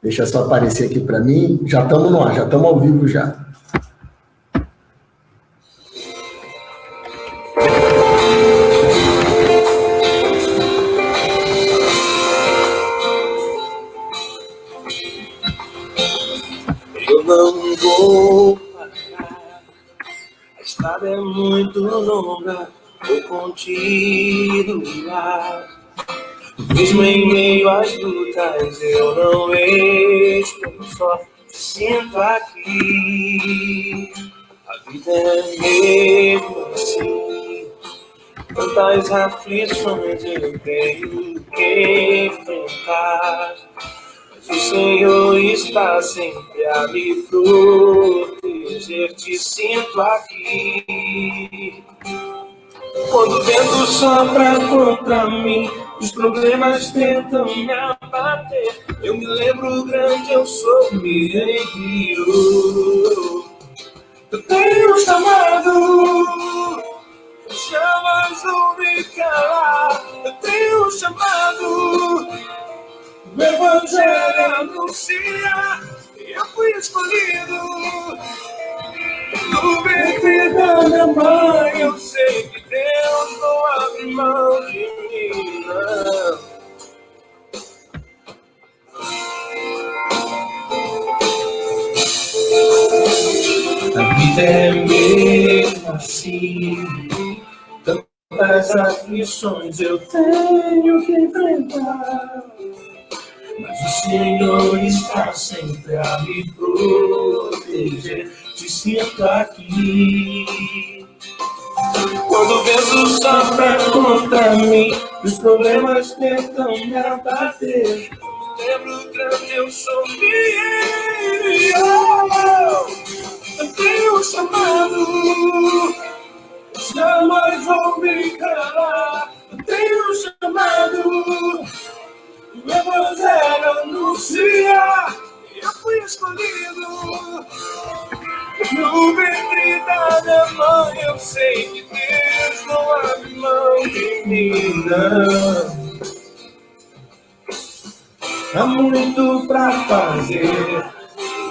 Deixa só aparecer aqui para mim. Já estamos no ar, já estamos ao vivo já. Eu não vou parar, a estrada é muito longa, vou continuar. Mesmo em meio às lutas, eu não estou só, sinto aqui. A vida é mesmo assim, quantas aflições eu tenho que enfrentar. O Senhor está sempre a me proteger, te sinto aqui. Quando o vento sopra contra mim, os problemas tentam me abater. Eu me lembro grande, eu sou, me enviou. Eu tenho um chamado, chamas vão me calar. Eu tenho um chamado, o Evangelho anuncia, eu fui escolhido. No ventre da minha mãe, eu sei que Deus não abre mão de mim, não. A vida é mesmo assim, tantas aflições eu tenho que enfrentar. Mas o Senhor está sempre a me proteger, te sinto aqui. Quando o vento sopra contra mim, os problemas tentam me abater. Lembro grande, eu sou fiel. Eu tenho um chamado, jamais vou me calar. Eu tenho um chamado, o Evangelho anuncia, eu fui escolhido. No ventre da minha mãe, eu sei que Deus não abre mão de mim, não. Há muito pra fazer,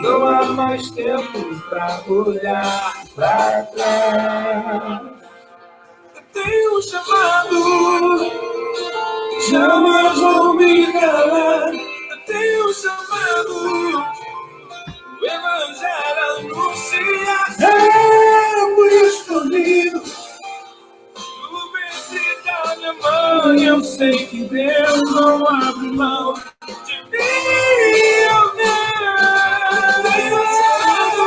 não há mais tempo pra olhar pra trás. Eu tenho um chamado, jamais vou me calar. Eu tenho um chamado, o Evangelho anuncia. Eu fui escolhido. No ventre da minha mãe, eu sei que Deus não abre mão de mim. Eu tenho um chamado,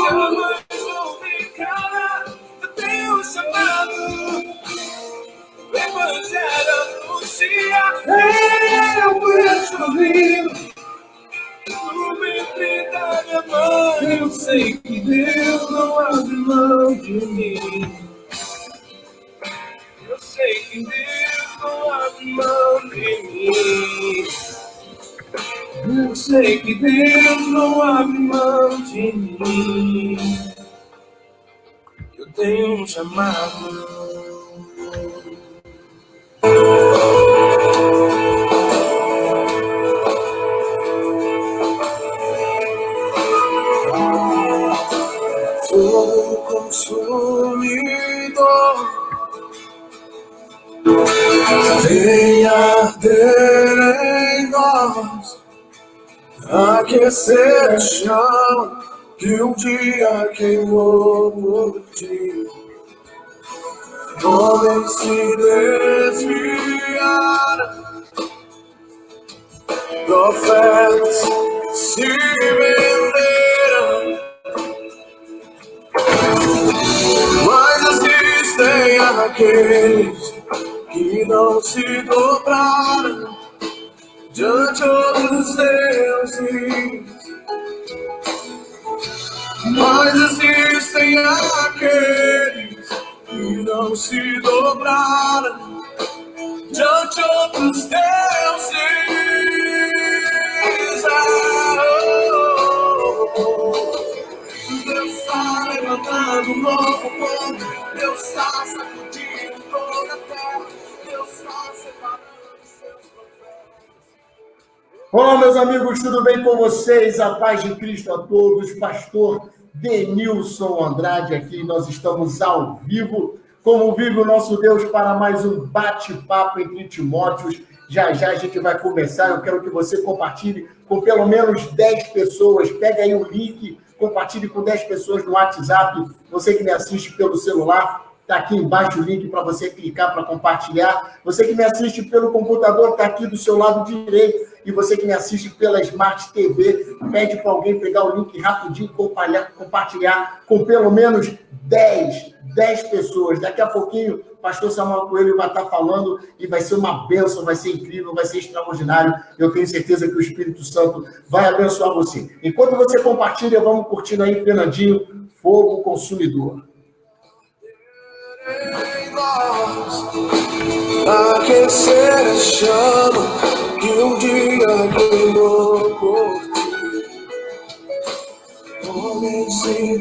jamais vou me calar. Eu tenho um chamado, o Evangelho anuncia. Eu fui escolhido. No ventre da minha mãe, eu sei que Deus não abre mão de mim. Eu sei que Deus não abre mão de mim. Eu sei que Deus não abre mão de mim. Eu tenho um chamado. Fogo consumidor, venha arder em nós, aquecer a chama que um dia queimou por ti. Homens se desviaram, profetas se venderam, mas existem aqueles que não se dobraram diante dos deuses. Mas existem aqueles que não se dobraram diante dos deuses. Deus está levantando um novo povo, Deus está sacudindo toda a terra, Deus está separando seus profetas. Olá, meus amigos, tudo bem com vocês? A paz de Cristo a todos. Pastor Denilson Andrade aqui. Nós estamos ao vivo, como vive o nosso Deus, para mais um bate-papo entre Timóteos. Já já a gente vai começar. Eu quero que você compartilhe com pelo menos 10 pessoas. Pega aí o link, compartilhe com 10 pessoas no WhatsApp. Você que me assiste pelo celular, está aqui embaixo o link para você clicar para compartilhar. Você que me assiste pelo computador, está aqui do seu lado direito. E você que me assiste pela Smart TV, pede para alguém pegar o link rapidinho e compartilhar com pelo menos 10 pessoas. Daqui a pouquinho, o pastor Samuel Coelho vai estar falando e vai ser uma bênção, vai ser incrível, vai ser extraordinário. Eu tenho certeza que o Espírito Santo vai abençoar você. Enquanto você compartilha, vamos curtindo aí, Fernandinho, Fogo Consumidor. Aquecer a chama que um dia queimou por ti. Homens se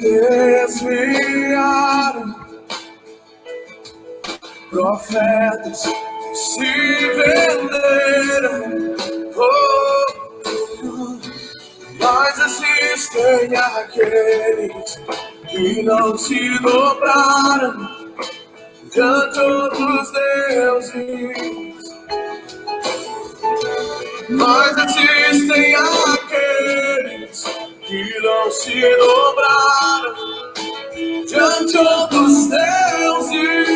desviaram, profetas se venderam, mas existem aqueles que não se dobraram diante dos deuses. Mas existem aqueles que não se dobraram diante dos deuses.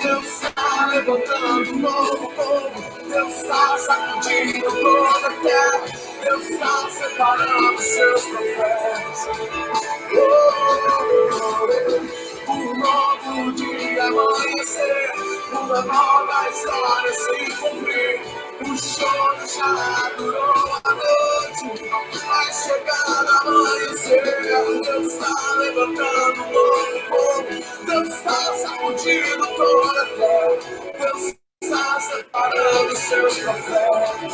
Deus está levantando um novo povo. Deus está sacudindo toda a terra. Deus está separando seus profetas. Um novo dia amanhecer, uma nova história se cumprir. O choro já durou a noite, vai chegar a amanhecer. Deus está levantando um novo povo. Deus está sacudindo toda a terra. Deus está separando seus profetas.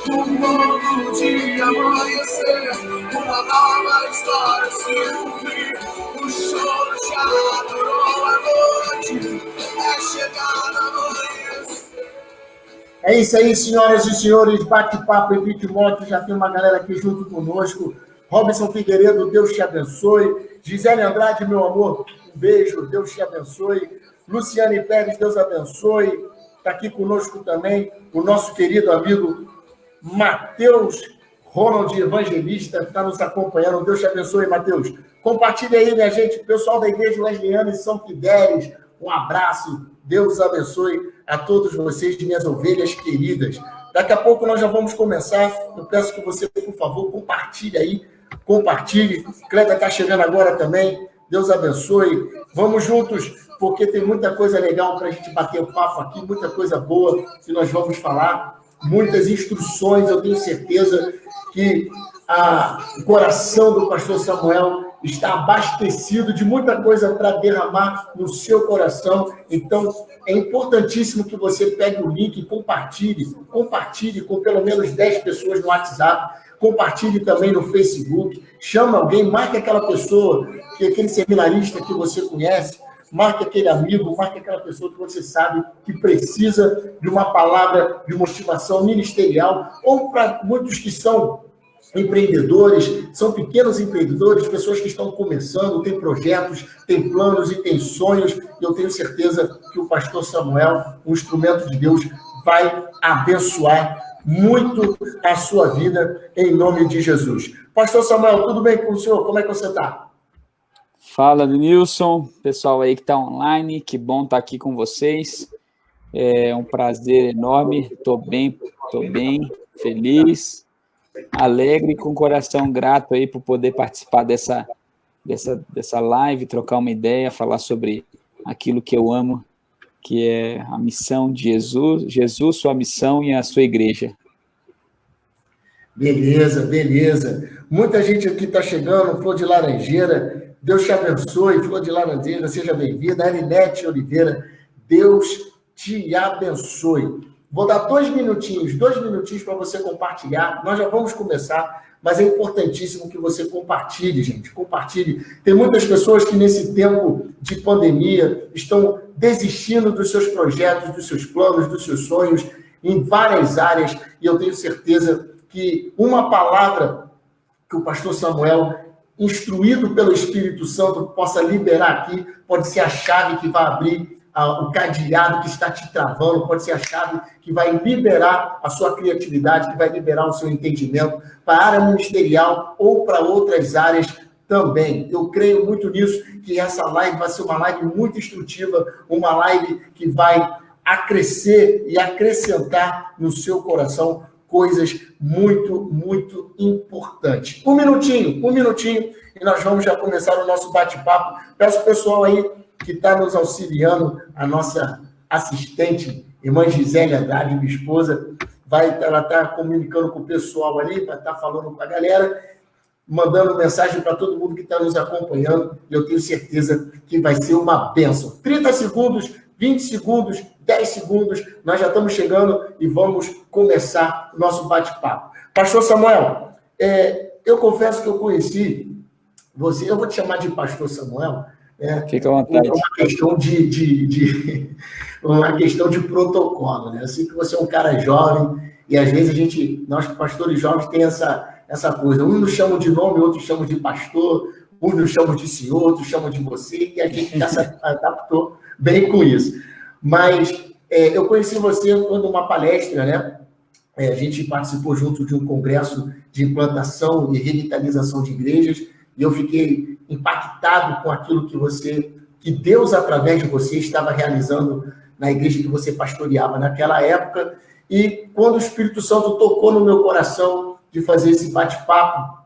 Um novo dia amanhecer, uma nova história se cumprir. O choro já durou a noite, é chegar a amanhecer. É isso aí, senhoras e senhores, bate-papo entre Timóteo, já tem uma galera aqui junto conosco. Robson Figueiredo, Deus te abençoe. Gisele Andrade, meu amor, um beijo, Deus te abençoe. Luciane Pérez, Deus abençoe. Está aqui conosco também o nosso querido amigo Matheus Ronald Evangelista, está nos acompanhando. Deus te abençoe, Matheus. Compartilha aí, minha gente, pessoal da Igreja Wesleyana e São Fidélis. Um abraço, Deus abençoe a todos vocês, minhas ovelhas queridas. Daqui a pouco nós já vamos começar. Eu peço que você, por favor, compartilhe aí. Compartilhe. Cléber está chegando agora também. Deus abençoe. Vamos juntos, porque tem muita coisa legal para a gente bater o papo aqui, muita coisa boa que nós vamos falar, muitas instruções. Eu tenho certeza que o coração do pastor Samuel está abastecido de muita coisa para derramar no seu coração. Então, é importantíssimo que você pegue o link e compartilhe com pelo menos 10 pessoas no WhatsApp, compartilhe também no Facebook, chama alguém, marque aquela pessoa, aquele seminarista que você conhece, marque aquele amigo, marque aquela pessoa que você sabe que precisa de uma palavra de motivação ministerial, ou para muitos que são empreendedores, são pequenos empreendedores, pessoas que estão começando, têm projetos, têm planos e têm sonhos, e eu tenho certeza que o pastor Samuel, um instrumento de Deus, vai abençoar muito a sua vida, em nome de Jesus. Pastor Samuel, tudo bem com o senhor? Como é que você está? Fala, Denilson, pessoal aí que está online, que bom estar aqui com vocês, é um prazer enorme, estou bem, feliz, alegre, com o coração grato aí por poder participar dessa live, trocar uma ideia, falar sobre aquilo que eu amo, que é a missão de Jesus, sua missão e a sua igreja. Beleza. Muita gente aqui está chegando, Flor de Laranjeira, Deus te abençoe, Flor de Laranjeira, seja bem-vinda. Arinete Oliveira, Deus te abençoe. Vou dar 2 minutinhos para você compartilhar. Nós já vamos começar, mas é importantíssimo que você compartilhe, gente. Compartilhe. Tem muitas pessoas que nesse tempo de pandemia estão desistindo dos seus projetos, dos seus planos, dos seus sonhos em várias áreas, e eu tenho certeza que uma palavra que o pastor Samuel, instruído pelo Espírito Santo, possa liberar aqui, pode ser a chave que vai abrir o cadeado que está te travando, pode ser a chave que vai liberar a sua criatividade, que vai liberar o seu entendimento para a área ministerial ou para outras áreas também. Eu creio muito nisso, que essa live vai ser uma live muito instrutiva, uma live que vai acrescer e acrescentar no seu coração coisas muito, muito importantes. Um minutinho, e nós vamos já começar o nosso bate-papo. Peço ao pessoal aí que está nos auxiliando, a nossa assistente, irmã Gisele Andrade, minha esposa, ela está comunicando com o pessoal ali, vai estar falando com a galera, mandando mensagem para todo mundo que está nos acompanhando, e eu tenho certeza que vai ser uma bênção. 30 segundos, 20 segundos, 10 segundos, nós já estamos chegando e vamos começar o nosso bate-papo. Pastor Samuel, eu confesso que eu conheci você, eu vou te chamar de Pastor Samuel, fica à vontade. É uma questão de protocolo, né? Eu sei que você é um cara jovem, e às vezes nós pastores jovens tem essa coisa, uns nos chamam de nome, outros chamam de pastor, uns nos chamam de senhor, outros chamam de você, e a gente já se adaptou bem com isso. Mas eu conheci você quando uma palestra, né? A gente participou junto de um congresso de implantação e revitalização de igrejas, e eu fiquei impactado com aquilo que Deus, através de você, estava realizando na igreja que você pastoreava naquela época. E quando o Espírito Santo tocou no meu coração de fazer esse bate-papo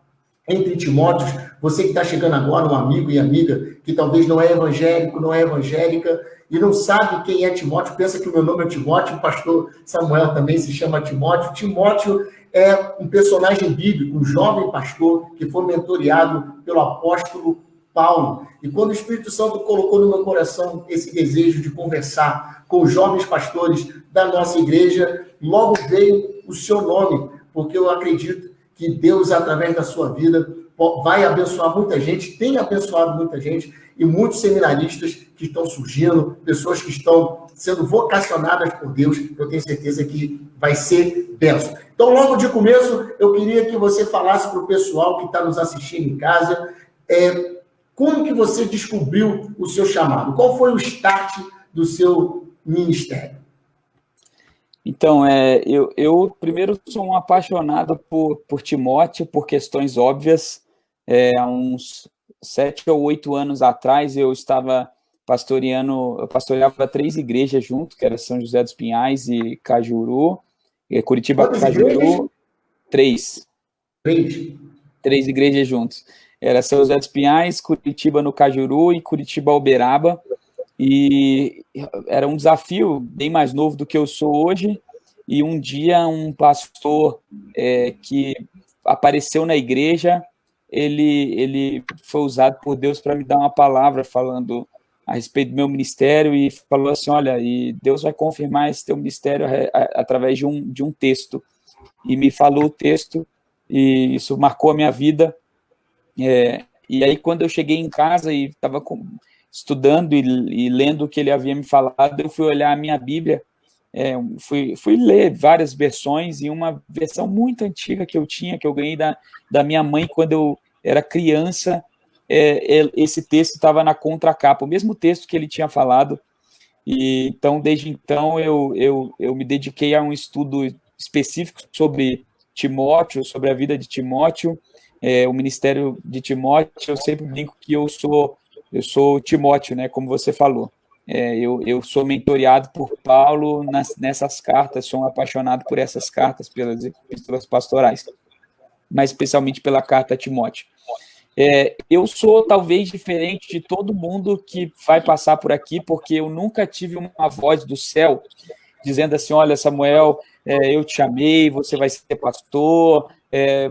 entre Timóteos, você que está chegando agora, um amigo e amiga, que talvez não é evangélico, não é evangélica, e não sabe quem é Timóteo, pensa que o meu nome é Timóteo, o pastor Samuel também se chama Timóteo. Timóteo é um personagem bíblico, um jovem pastor que foi mentoreado pelo apóstolo Paulo. E quando o Espírito Santo colocou no meu coração esse desejo de conversar com os jovens pastores da nossa igreja, logo veio o seu nome, porque eu acredito que Deus, através da sua vida, vai abençoar muita gente, tem abençoado muita gente, e muitos seminaristas que estão surgindo, pessoas que estão sendo vocacionadas por Deus, eu tenho certeza que vai ser bênção. Então, logo de começo, eu queria que você falasse para o pessoal que está nos assistindo em casa, como que você descobriu o seu chamado? Qual foi o start do seu ministério? Então, eu primeiro sou um apaixonado por Timóteo, por questões óbvias. Há uns 7 ou 8 anos atrás, eu pastoreava 3 igrejas junto, que era São José dos Pinhais e Cajuru, Curitiba, Cajuru, 3. 3 igrejas juntos. Era São José dos Pinhais, Curitiba no Cajuru e Curitiba Uberaba. E era um desafio bem mais novo do que eu sou hoje. E um dia um pastor que apareceu na igreja, ele foi usado por Deus para me dar uma palavra falando a respeito do meu ministério e falou assim, olha, e Deus vai confirmar esse teu ministério através de um texto. E me falou o texto e isso marcou a minha vida. E aí, quando eu cheguei em casa e estava estudando e lendo o que ele havia me falado, eu fui olhar a minha Bíblia, fui ler várias versões, e uma versão muito antiga que eu ganhei da minha mãe quando eu era criança, esse texto estava na contracapa, o mesmo texto que ele tinha falado, e então, desde então, eu me dediquei a um estudo específico sobre Timóteo, sobre a vida de Timóteo, o ministério de Timóteo. Eu sempre brinco que eu sou Timóteo, né, como você falou. Eu sou mentoreado por Paulo nessas cartas, sou um apaixonado por essas cartas, pelas epístolas pastorais, mas especialmente pela carta a Timóteo. Eu sou talvez diferente de todo mundo que vai passar por aqui, porque eu nunca tive uma voz do céu dizendo assim, olha, Samuel, eu te chamei, você vai ser pastor,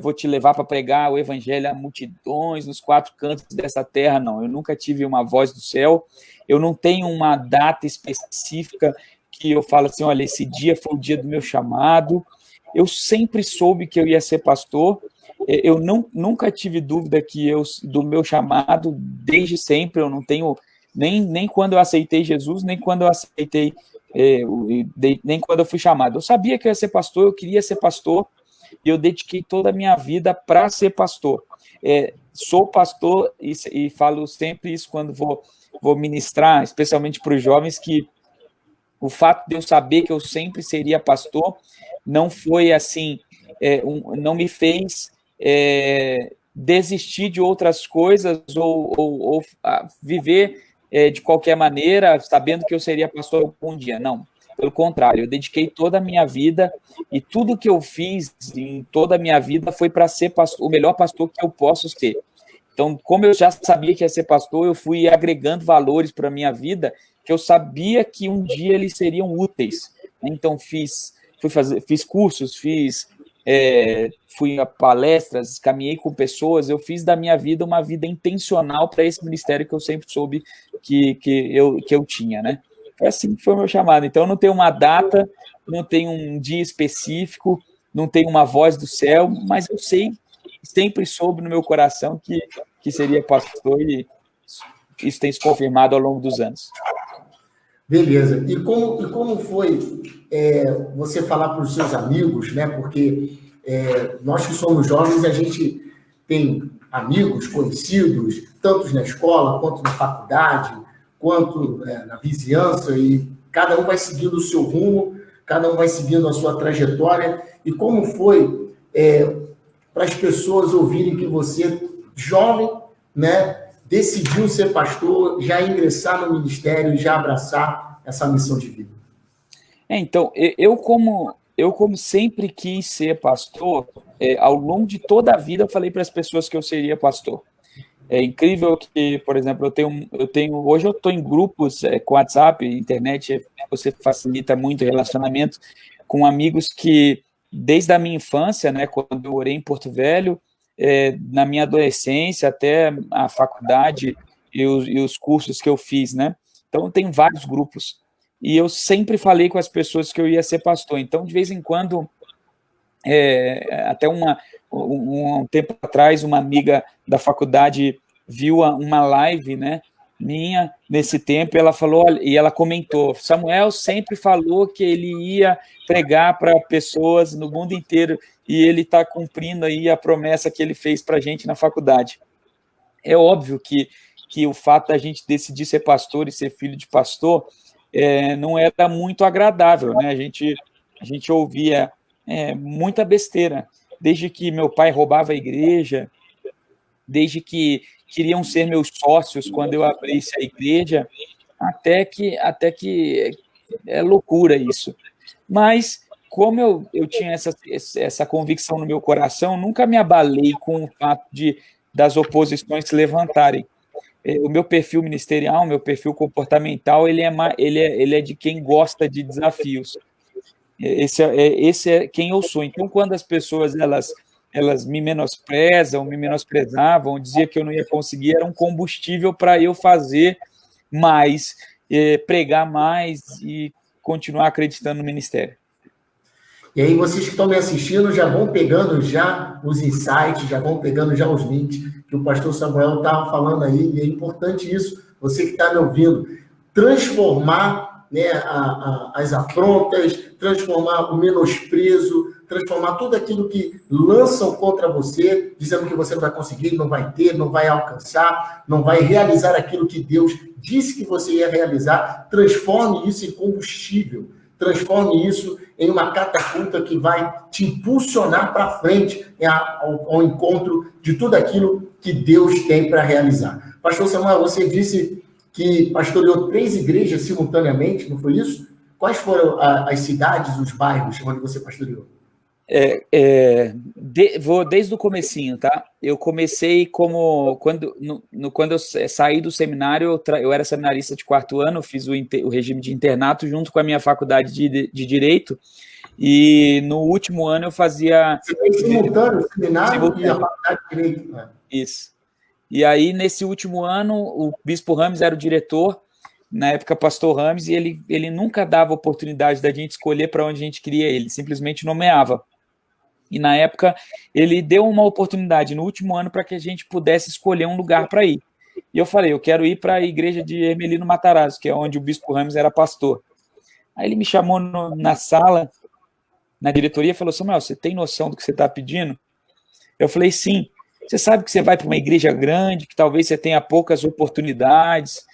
vou te levar para pregar o evangelho a multidões nos 4 cantos dessa terra. Não, eu nunca tive uma voz do céu, eu não tenho uma data específica que eu falo assim, olha, esse dia foi o dia do meu chamado. Eu sempre soube que eu ia ser pastor. Eu nunca tive dúvida do meu chamado, desde sempre. Eu não tenho, nem quando eu aceitei Jesus, nem quando eu aceitei, nem quando eu fui chamado. Eu sabia que eu ia ser pastor, eu queria ser pastor, e eu dediquei toda a minha vida para ser pastor. Sou pastor e falo sempre isso quando vou ministrar, especialmente para os jovens, que o fato de eu saber que eu sempre seria pastor não foi assim, não me fez desistir de outras coisas ou viver de qualquer maneira, sabendo que eu seria pastor algum dia. Não, pelo contrário, eu dediquei toda a minha vida e tudo que eu fiz em toda a minha vida foi para ser pastor, o melhor pastor que eu posso ser. Então, como eu já sabia que ia ser pastor, eu fui agregando valores para a minha vida que eu sabia que um dia eles seriam úteis. Então, fiz cursos, fui a palestras, caminhei com pessoas, eu fiz da minha vida uma vida intencional para esse ministério que eu sempre soube que eu tinha, né? Assim que foi o meu chamado. Então, não tem uma data, não tem um dia específico, não tem uma voz do céu, mas eu sei, sempre soube no meu coração que seria pastor, e isso tem se confirmado ao longo dos anos. Beleza. E como foi você falar para os seus amigos, né? Porque nós que somos jovens, a gente tem amigos, conhecidos, tanto na escola, quanto na faculdade, quanto na vizinhança, e cada um vai seguindo o seu rumo, cada um vai seguindo a sua trajetória. E como foi para as pessoas ouvirem que você, jovem, né, decidiu ser pastor, já ingressar no ministério e já abraçar essa missão de vida? Então, eu como sempre quis ser pastor, ao longo de toda a vida eu falei para as pessoas que eu seria pastor. É incrível que, por exemplo, hoje eu estou em grupos com WhatsApp, internet, você facilita muito o relacionamento com amigos que, desde a minha infância, né, quando eu morei em Porto Velho, na minha adolescência, até a faculdade e os cursos que eu fiz, né? Então, tem vários grupos. E eu sempre falei com as pessoas que eu ia ser pastor. Então, de vez em quando, até um tempo atrás, uma amiga da faculdade viu uma live, né, minha nesse tempo, e ela falou, e ela comentou, Samuel sempre falou que ele ia pregar para pessoas no mundo inteiro, e ele está cumprindo aí a promessa que ele fez para a gente na faculdade. É óbvio que o fato da gente decidir ser pastor e ser filho de pastor não era muito agradável, né? A gente ouvia muita besteira, desde que meu pai roubava a igreja, desde que queriam ser meus sócios quando eu abrisse a igreja, até que é loucura isso. Mas, como eu tinha essa convicção no meu coração, nunca me abalei com o fato das oposições se levantarem. O meu perfil ministerial, o meu perfil comportamental, ele é de quem gosta de desafios. Esse é quem eu sou. Então, quando as pessoas elas me menosprezavam, diziam que eu não ia conseguir, era um combustível para eu fazer mais, pregar mais e continuar acreditando no ministério. E aí, vocês que estão me assistindo já vão pegando já os insights, já vão pegando já os links que o pastor Samuel estava falando aí, e é importante isso, você que está me ouvindo, transformar, né, as afrontas, transformar o menosprezo, transformar tudo aquilo que lançam contra você, dizendo que você não vai conseguir, não vai ter, não vai alcançar, não vai realizar aquilo que Deus disse que você ia realizar. Transforme isso em combustível, transforme isso em uma catapulta que vai te impulsionar para frente ao encontro de tudo aquilo que Deus tem para realizar. Pastor Samuel, você disse que pastoreou 3 igrejas simultaneamente, não foi isso? Quais foram as cidades, os bairros onde você pastoreou? Vou desde o comecinho, tá? Eu comecei quando eu saí do seminário, eu era seminarista de 4º ano, fiz o regime de internato junto com a minha faculdade de Direito, e no último ano eu fazia... Você fez simultâneo, o seminário e a faculdade de Direito. Isso. E aí, nesse último ano, o Bispo Rames era o diretor, na época, pastor Rames, e ele nunca dava oportunidade da gente escolher para onde a gente queria ele, simplesmente nomeava. E na época, ele deu uma oportunidade no último ano para que a gente pudesse escolher um lugar para ir. E eu falei, eu quero ir para a igreja de Hermelino Matarazzo, que é onde o bispo Rames era pastor. Aí ele me chamou na sala, na diretoria, e falou, Samuel, você tem noção do que você está pedindo? Eu falei, sim. Você sabe que você vai para uma igreja grande, que talvez você tenha poucas oportunidades,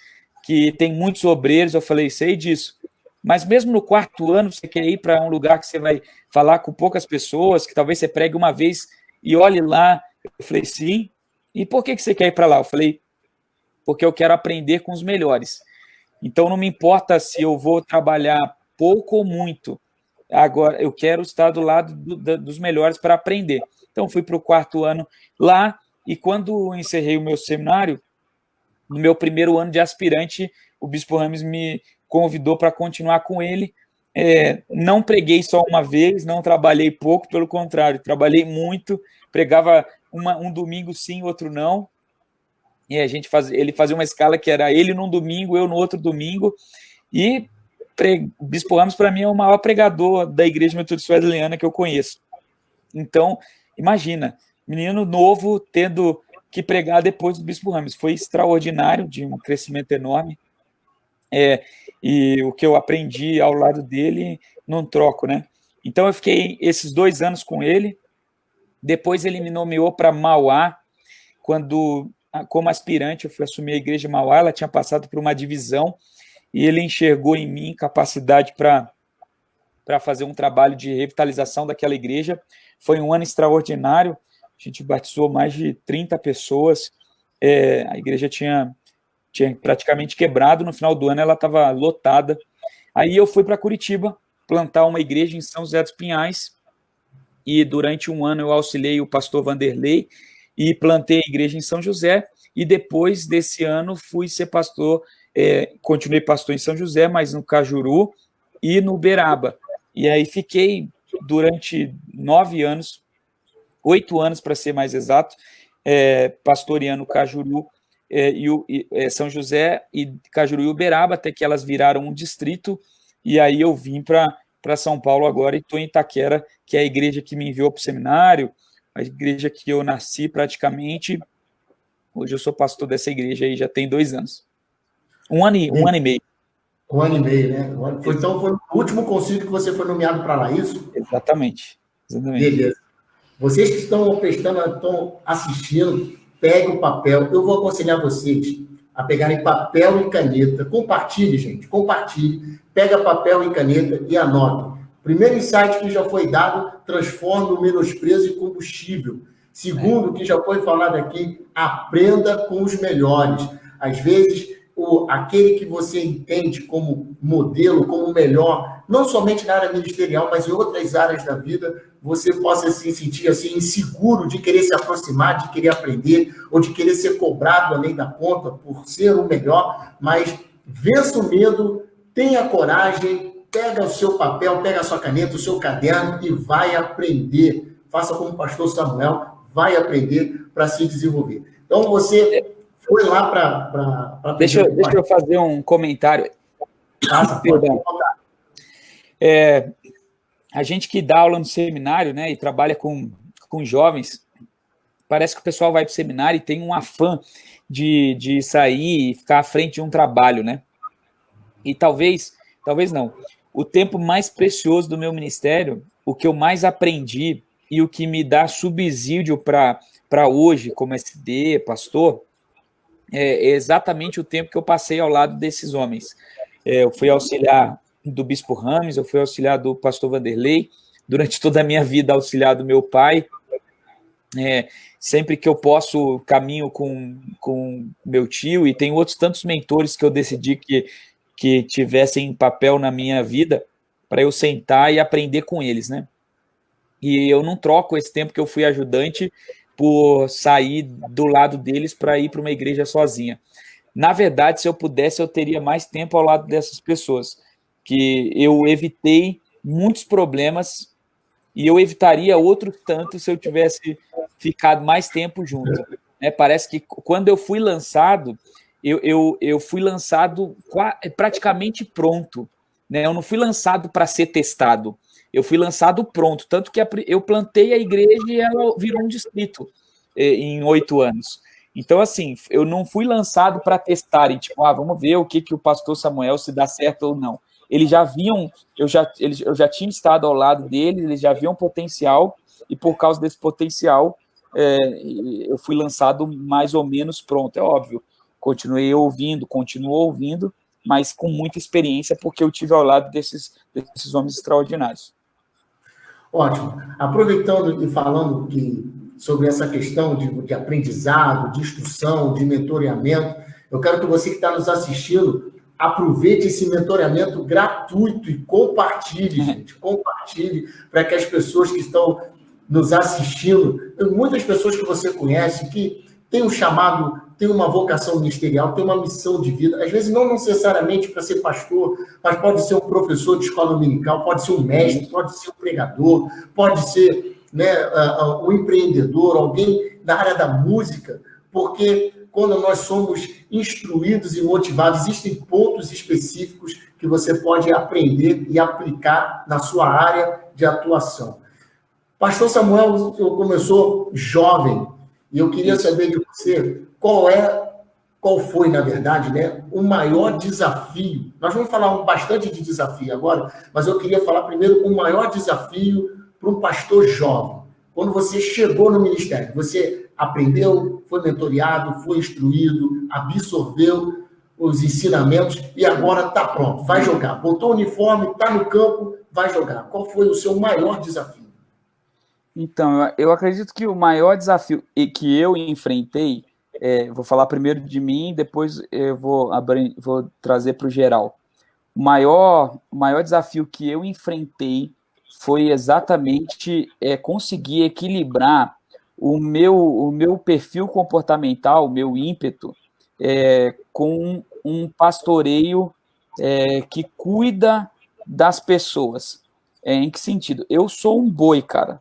que tem muitos obreiros. Eu falei, sei disso. Mas mesmo no 4º ano, você quer ir para um lugar que você vai falar com poucas pessoas, que talvez você pregue uma vez e olhe lá. Eu falei, sim. E por que você quer ir para lá? Eu falei, porque eu quero aprender com os melhores. Então não me importa se eu vou trabalhar pouco ou muito. Agora, eu quero estar do lado dos melhores para aprender. Então fui para o 4º ano lá, e quando encerrei o meu seminário, no meu 1º ano de aspirante, o bispo Rames me convidou para continuar com ele. Não preguei só uma vez, não trabalhei pouco, pelo contrário, trabalhei muito, pregava um domingo sim, outro não, e ele fazia uma escala que era ele num domingo, eu no outro domingo, e o bispo Rames, para mim, é o maior pregador da Igreja Metodista Wesleyana que eu conheço. Então, imagina, menino novo tendo que pregar depois do bispo Rames. Foi extraordinário, de um crescimento enorme. E o que eu aprendi ao lado dele, não troco, né? Então, eu fiquei esses 2 anos com ele. Depois, ele me nomeou para Mauá, como aspirante, eu fui assumir a igreja de Mauá. Ela tinha passado por uma divisão, e ele enxergou em mim capacidade para fazer um trabalho de revitalização daquela igreja. Foi um ano extraordinário, a gente batizou mais de 30 pessoas, a igreja tinha praticamente quebrado, no final do ano ela estava lotada. Aí eu fui para Curitiba plantar uma igreja em São José dos Pinhais, e durante um ano eu auxiliei o pastor Vanderlei e plantei a igreja em São José, e depois desse ano fui ser pastor, continuei pastor em São José, mas no Cajuru e no Uberaba. E aí fiquei durante 9 anos, 8 anos para ser mais exato, pastoreando Cajuru, São José e Cajuru e Uberaba, até que elas viraram um distrito, e aí eu vim para São Paulo agora, e estou em Itaquera, que é a igreja que me enviou para o seminário, a igreja que eu nasci praticamente. Hoje eu sou pastor dessa igreja aí, já tem 2 anos. Um ano e meio. 1 ano e meio, né? Então foi o último concílio que você foi nomeado para lá, isso? Exatamente. Beleza. Vocês que estão assistindo, pegue o papel. Eu vou aconselhar vocês a pegarem papel e caneta. Compartilhe, gente. Compartilhe. Pega papel e caneta e anote. Primeiro insight que já foi dado, transforme o menosprezo em combustível. Segundo, que já foi falado aqui, aprenda com os melhores. Às vezes, aquele que você entende como modelo, como melhor, não somente na área ministerial, mas em outras áreas da vida, você possa se sentir assim inseguro de querer se aproximar, de querer aprender, ou de querer ser cobrado além da conta por ser o melhor, mas vença o medo, tenha coragem, pega o seu papel, pega a sua caneta, o seu caderno e vai aprender. Faça como o pastor Samuel, vai aprender para se desenvolver. Então, você foi lá para... Deixa eu fazer um comentário. Perdão. A gente que dá aula no seminário, né, e trabalha com jovens, parece que o pessoal vai para o seminário e tem um afã de sair e ficar à frente de um trabalho, né? E talvez não. O tempo mais precioso do meu ministério, o que eu mais aprendi e o que me dá subsídio para hoje, como SD, pastor, é exatamente o tempo que eu passei ao lado desses homens. Eu fui auxiliar do bispo Rames, eu fui auxiliar do pastor Vanderlei, durante toda a minha vida auxiliar do meu pai. Sempre que eu posso, caminho com meu tio, e tem outros tantos mentores que eu decidi que tivessem papel na minha vida para eu sentar e aprender com eles, né? E eu não troco esse tempo que eu fui ajudante por sair do lado deles para ir para uma igreja sozinha. Na verdade, se eu pudesse, eu teria mais tempo ao lado dessas pessoas, que eu evitei muitos problemas e eu evitaria outros tantos se eu tivesse ficado mais tempo junto. Parece que quando eu fui lançado, eu fui lançado praticamente pronto, né? Eu não fui lançado para ser testado, eu fui lançado pronto, tanto que eu plantei a igreja e ela virou um distrito em 8 anos. Então, assim, eu não fui lançado para testar e tipo, vamos ver o que o pastor Samuel, se dá certo ou não. Eles já viam, eu já tinha estado ao lado deles, eles já viam potencial, e por causa desse potencial, eu fui lançado mais ou menos pronto, é óbvio. Continuo ouvindo, mas com muita experiência, porque eu tive ao lado desses homens extraordinários. Ótimo. Aproveitando e falando sobre essa questão de aprendizado, de instrução, de mentoreamento, eu quero que você que está nos assistindo aproveite esse mentoreamento gratuito e compartilhe, gente. Compartilhe para que as pessoas que estão nos assistindo, muitas pessoas que você conhece, que tem um chamado, tem uma vocação ministerial, tem uma missão de vida, às vezes não necessariamente para ser pastor, mas pode ser um professor de escola dominical, pode ser um mestre, pode ser um pregador, pode ser, né, um empreendedor, alguém da área da música, porque quando nós somos instruídos e motivados, existem pontos específicos que você pode aprender e aplicar na sua área de atuação. Pastor Samuel começou jovem, e eu queria saber de você qual foi, na verdade, né, o maior desafio. Nós vamos falar bastante de desafio agora, mas eu queria falar primeiro o maior desafio para um pastor jovem. Quando você chegou no ministério, você aprendeu, foi mentoreado, foi instruído, absorveu os ensinamentos e agora está pronto, vai jogar. Botou o uniforme, está no campo, vai jogar. Qual foi o seu maior desafio? Então, eu acredito que o maior desafio que eu enfrentei, vou falar primeiro de mim, depois eu vou trazer para o geral. O maior desafio que eu enfrentei foi exatamente conseguir equilibrar o meu perfil comportamental, o meu ímpeto, com um pastoreio que cuida das pessoas. Em que sentido? Eu sou um boi, cara.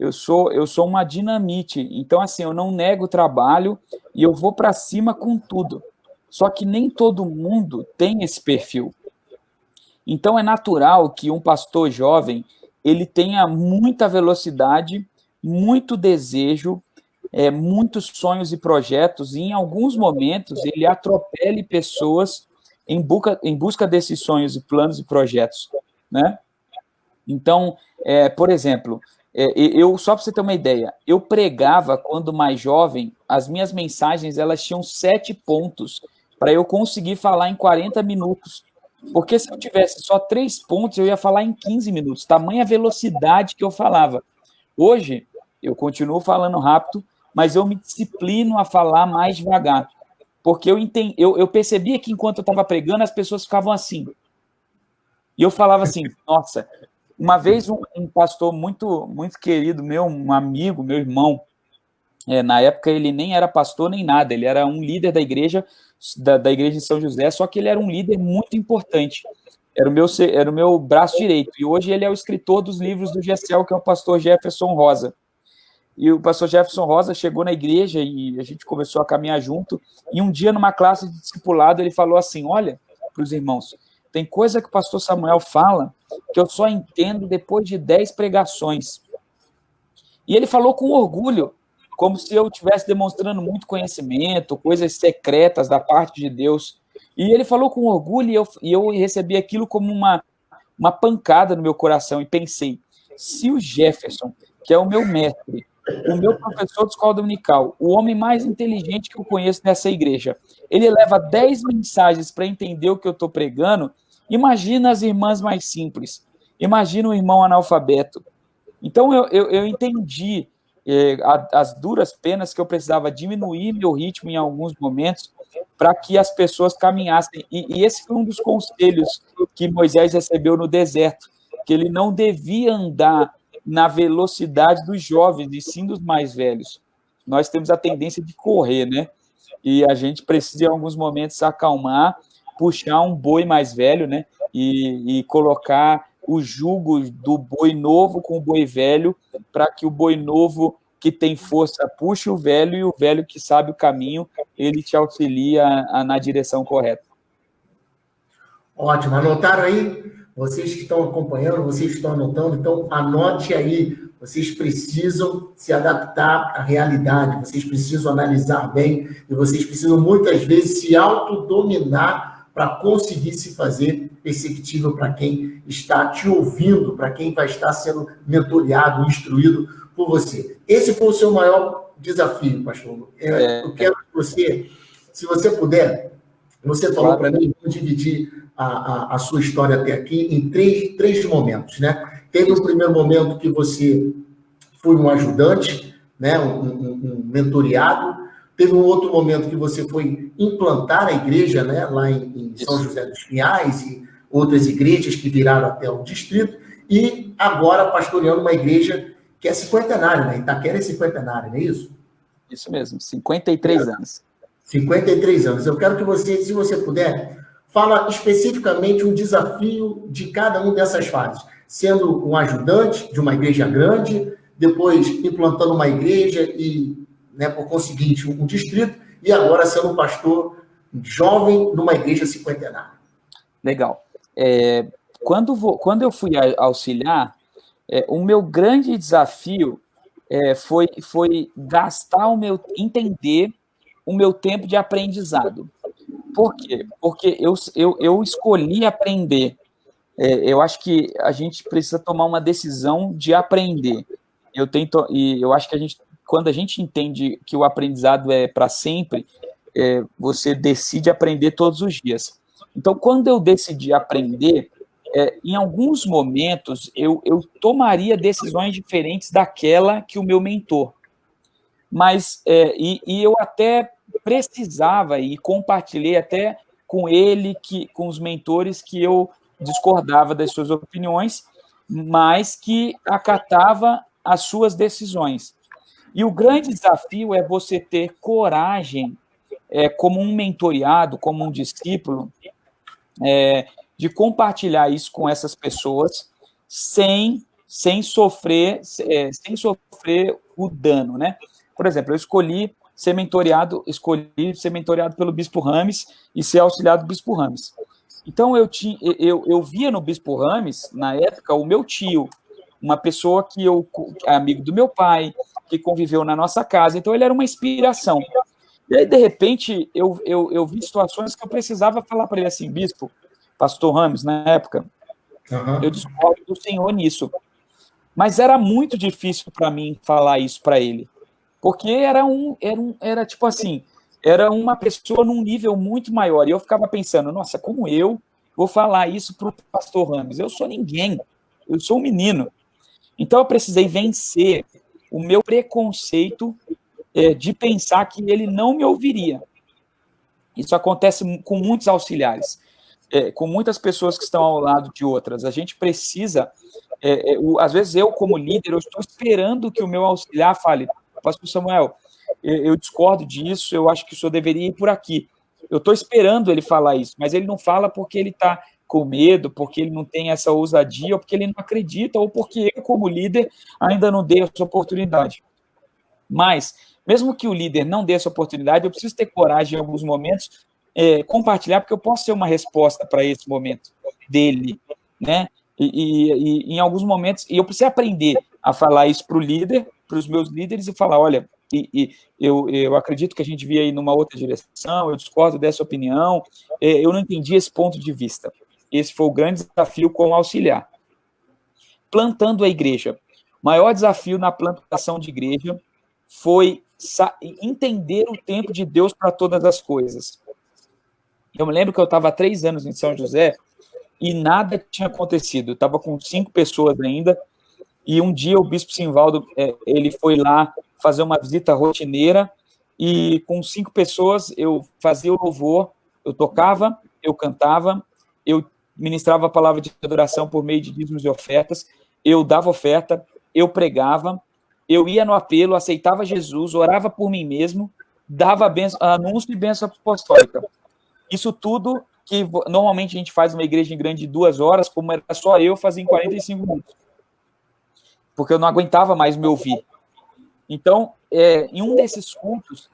Eu sou uma dinamite, então assim, eu não nego trabalho e eu vou para cima com tudo. Só que nem todo mundo tem esse perfil. Então é natural que um pastor jovem, ele tenha muita velocidade, muito desejo, muitos sonhos e projetos, e em alguns momentos ele atropele pessoas em busca desses sonhos e planos e projetos, né? Então, por exemplo, só para você ter uma ideia, eu pregava quando mais jovem, as minhas mensagens elas tinham 7 pontos para eu conseguir falar em 40 minutos. Porque se eu tivesse só 3 pontos, eu ia falar em 15 minutos, tamanha velocidade que eu falava. Hoje, eu continuo falando rápido, mas eu me disciplino a falar mais devagar. Porque eu percebia que enquanto eu estava pregando, as pessoas ficavam assim. E eu falava assim, nossa. Uma vez um pastor muito, muito querido meu, um amigo, meu irmão, na época ele nem era pastor nem nada, ele era um líder da igreja de São José, só que ele era um líder muito importante, era o meu braço direito, e hoje ele é o escritor dos livros do GECEL, que é o pastor Jefferson Rosa. E o pastor Jefferson Rosa chegou na igreja e a gente começou a caminhar junto, e um dia numa classe de discipulado ele falou assim, olha, para os irmãos, tem coisa que o pastor Samuel fala que eu só entendo depois de 10 pregações. E ele falou com orgulho, como se eu estivesse demonstrando muito conhecimento, coisas secretas da parte de Deus. E ele falou com orgulho e eu recebi aquilo como uma pancada no meu coração e pensei, se o Jefferson, que é o meu mestre, o meu professor de escola dominical, o homem mais inteligente que eu conheço nessa igreja, ele leva 10 mensagens para entender o que eu estou pregando, imagina as irmãs mais simples, imagina o irmão analfabeto. Então eu entendi as duras penas que eu precisava diminuir meu ritmo em alguns momentos para que as pessoas caminhassem. E esse foi um dos conselhos que Moisés recebeu no deserto, que ele não devia andar na velocidade dos jovens, e sim dos mais velhos. Nós temos a tendência de correr, né? E a gente precisa, em alguns momentos, acalmar, puxar um boi mais velho, né? E colocar o jugo do boi novo com o boi velho, para que o boi novo que tem força puxa o velho, e o velho que sabe o caminho, ele te auxilia na direção correta. Ótimo, anotaram aí? Vocês que estão acompanhando, vocês que estão anotando, então anote aí. Vocês precisam se adaptar à realidade, vocês precisam analisar bem e vocês precisam muitas vezes se autodominar para conseguir se fazer perceptível para quem está te ouvindo, para quem vai estar sendo mentoreado, instruído por você. Esse foi o seu maior desafio, pastor. Eu quero que você, se você puder, você falou para mim, vou dividir a sua história até aqui em três momentos, né? Teve um primeiro momento que você foi um ajudante, né? um mentoreado. Teve um outro momento que você foi implantar a igreja, né? Lá em São José dos Pinhais e outras igrejas que viraram até o distrito. E agora pastoreando uma igreja que é cinquentenária, né? Itaquera é cinquentenária, não é isso? Isso mesmo, 53 anos. 53 anos. Eu quero que você, se você puder, fala especificamente um desafio de cada uma dessas fases. Sendo um ajudante de uma igreja grande, depois implantando uma igreja e, né, por conseguinte, um distrito, e agora sendo um pastor jovem numa igreja cinquentenária. Legal. Quando eu fui auxiliar, o meu grande desafio foi gastar entender o meu tempo de aprendizado. Por quê? Porque eu escolhi aprender. Eu acho que a gente precisa tomar uma decisão de aprender. Eu acho que quando a gente entende que o aprendizado é para sempre, você decide aprender todos os dias. Então, quando eu decidi aprender, em alguns momentos eu tomaria decisões diferentes daquela que o meu mentor. Mas eu até precisava e compartilhei até com ele, com os mentores, que eu discordava das suas opiniões, mas que acatava as suas decisões. E o grande desafio é você ter coragem, como um mentoreado, como um discípulo, de compartilhar isso com essas pessoas sem sofrer o dano, né? Por exemplo, eu escolhi ser mentoreado pelo Bispo Rames e ser auxiliado do Bispo Rames. Então, eu via no Bispo Rames, na época, o meu tio, uma pessoa que é amigo do meu pai, que conviveu na nossa casa, então ele era uma inspiração. E aí, de repente, eu vi situações que eu precisava falar para ele assim: Bispo, pastor Rames, na época, eu discordo do Senhor nisso. Mas era muito difícil para mim falar isso para ele, porque era tipo assim, era uma pessoa num nível muito maior, e eu ficava pensando, nossa, como eu vou falar isso para o pastor Rames? Eu sou ninguém, eu sou um menino. Então eu precisei vencer o meu preconceito de pensar que ele não me ouviria. Isso acontece com muitos auxiliares, com muitas pessoas que estão ao lado de outras. A gente precisa, às vezes eu como líder, eu estou esperando que o meu auxiliar fale: pastor Samuel, eu discordo disso, eu acho que o senhor deveria ir por aqui. Eu estou esperando ele falar isso, mas ele não fala porque ele está com medo, porque ele não tem essa ousadia, ou porque ele não acredita, ou porque eu, como líder, ainda não dei essa oportunidade. Mas, mesmo que o líder não dê essa oportunidade, eu preciso ter coragem em alguns momentos, compartilhar, porque eu posso ser uma resposta para esse momento dele, né? E em alguns momentos, eu preciso aprender a falar isso para o líder, para os meus líderes, e falar: olha, eu acredito que a gente devia ir numa outra direção, eu discordo dessa opinião, eu não entendi esse ponto de vista. Esse foi o grande desafio como auxiliar. Plantando a igreja. O maior desafio na plantação de igreja foi entender o tempo de Deus para todas as coisas. Eu me lembro que eu estava há 3 anos em São José e nada tinha acontecido. Eu estava com 5 pessoas ainda, e um dia o Bispo Simvaldo, ele foi lá fazer uma visita rotineira, e com 5 pessoas eu fazia o louvor, eu tocava, eu cantava, eu ministrava a palavra de adoração por meio de dízimos e ofertas, eu dava oferta, eu pregava, eu ia no apelo, aceitava Jesus, orava por mim mesmo, dava anúncio e bênção apostólica. Isso tudo que normalmente a gente faz uma igreja em grande de 2 horas, como era só eu, fazia em 45 minutos. Porque eu não aguentava mais me ouvir. Então, em um desses cultos,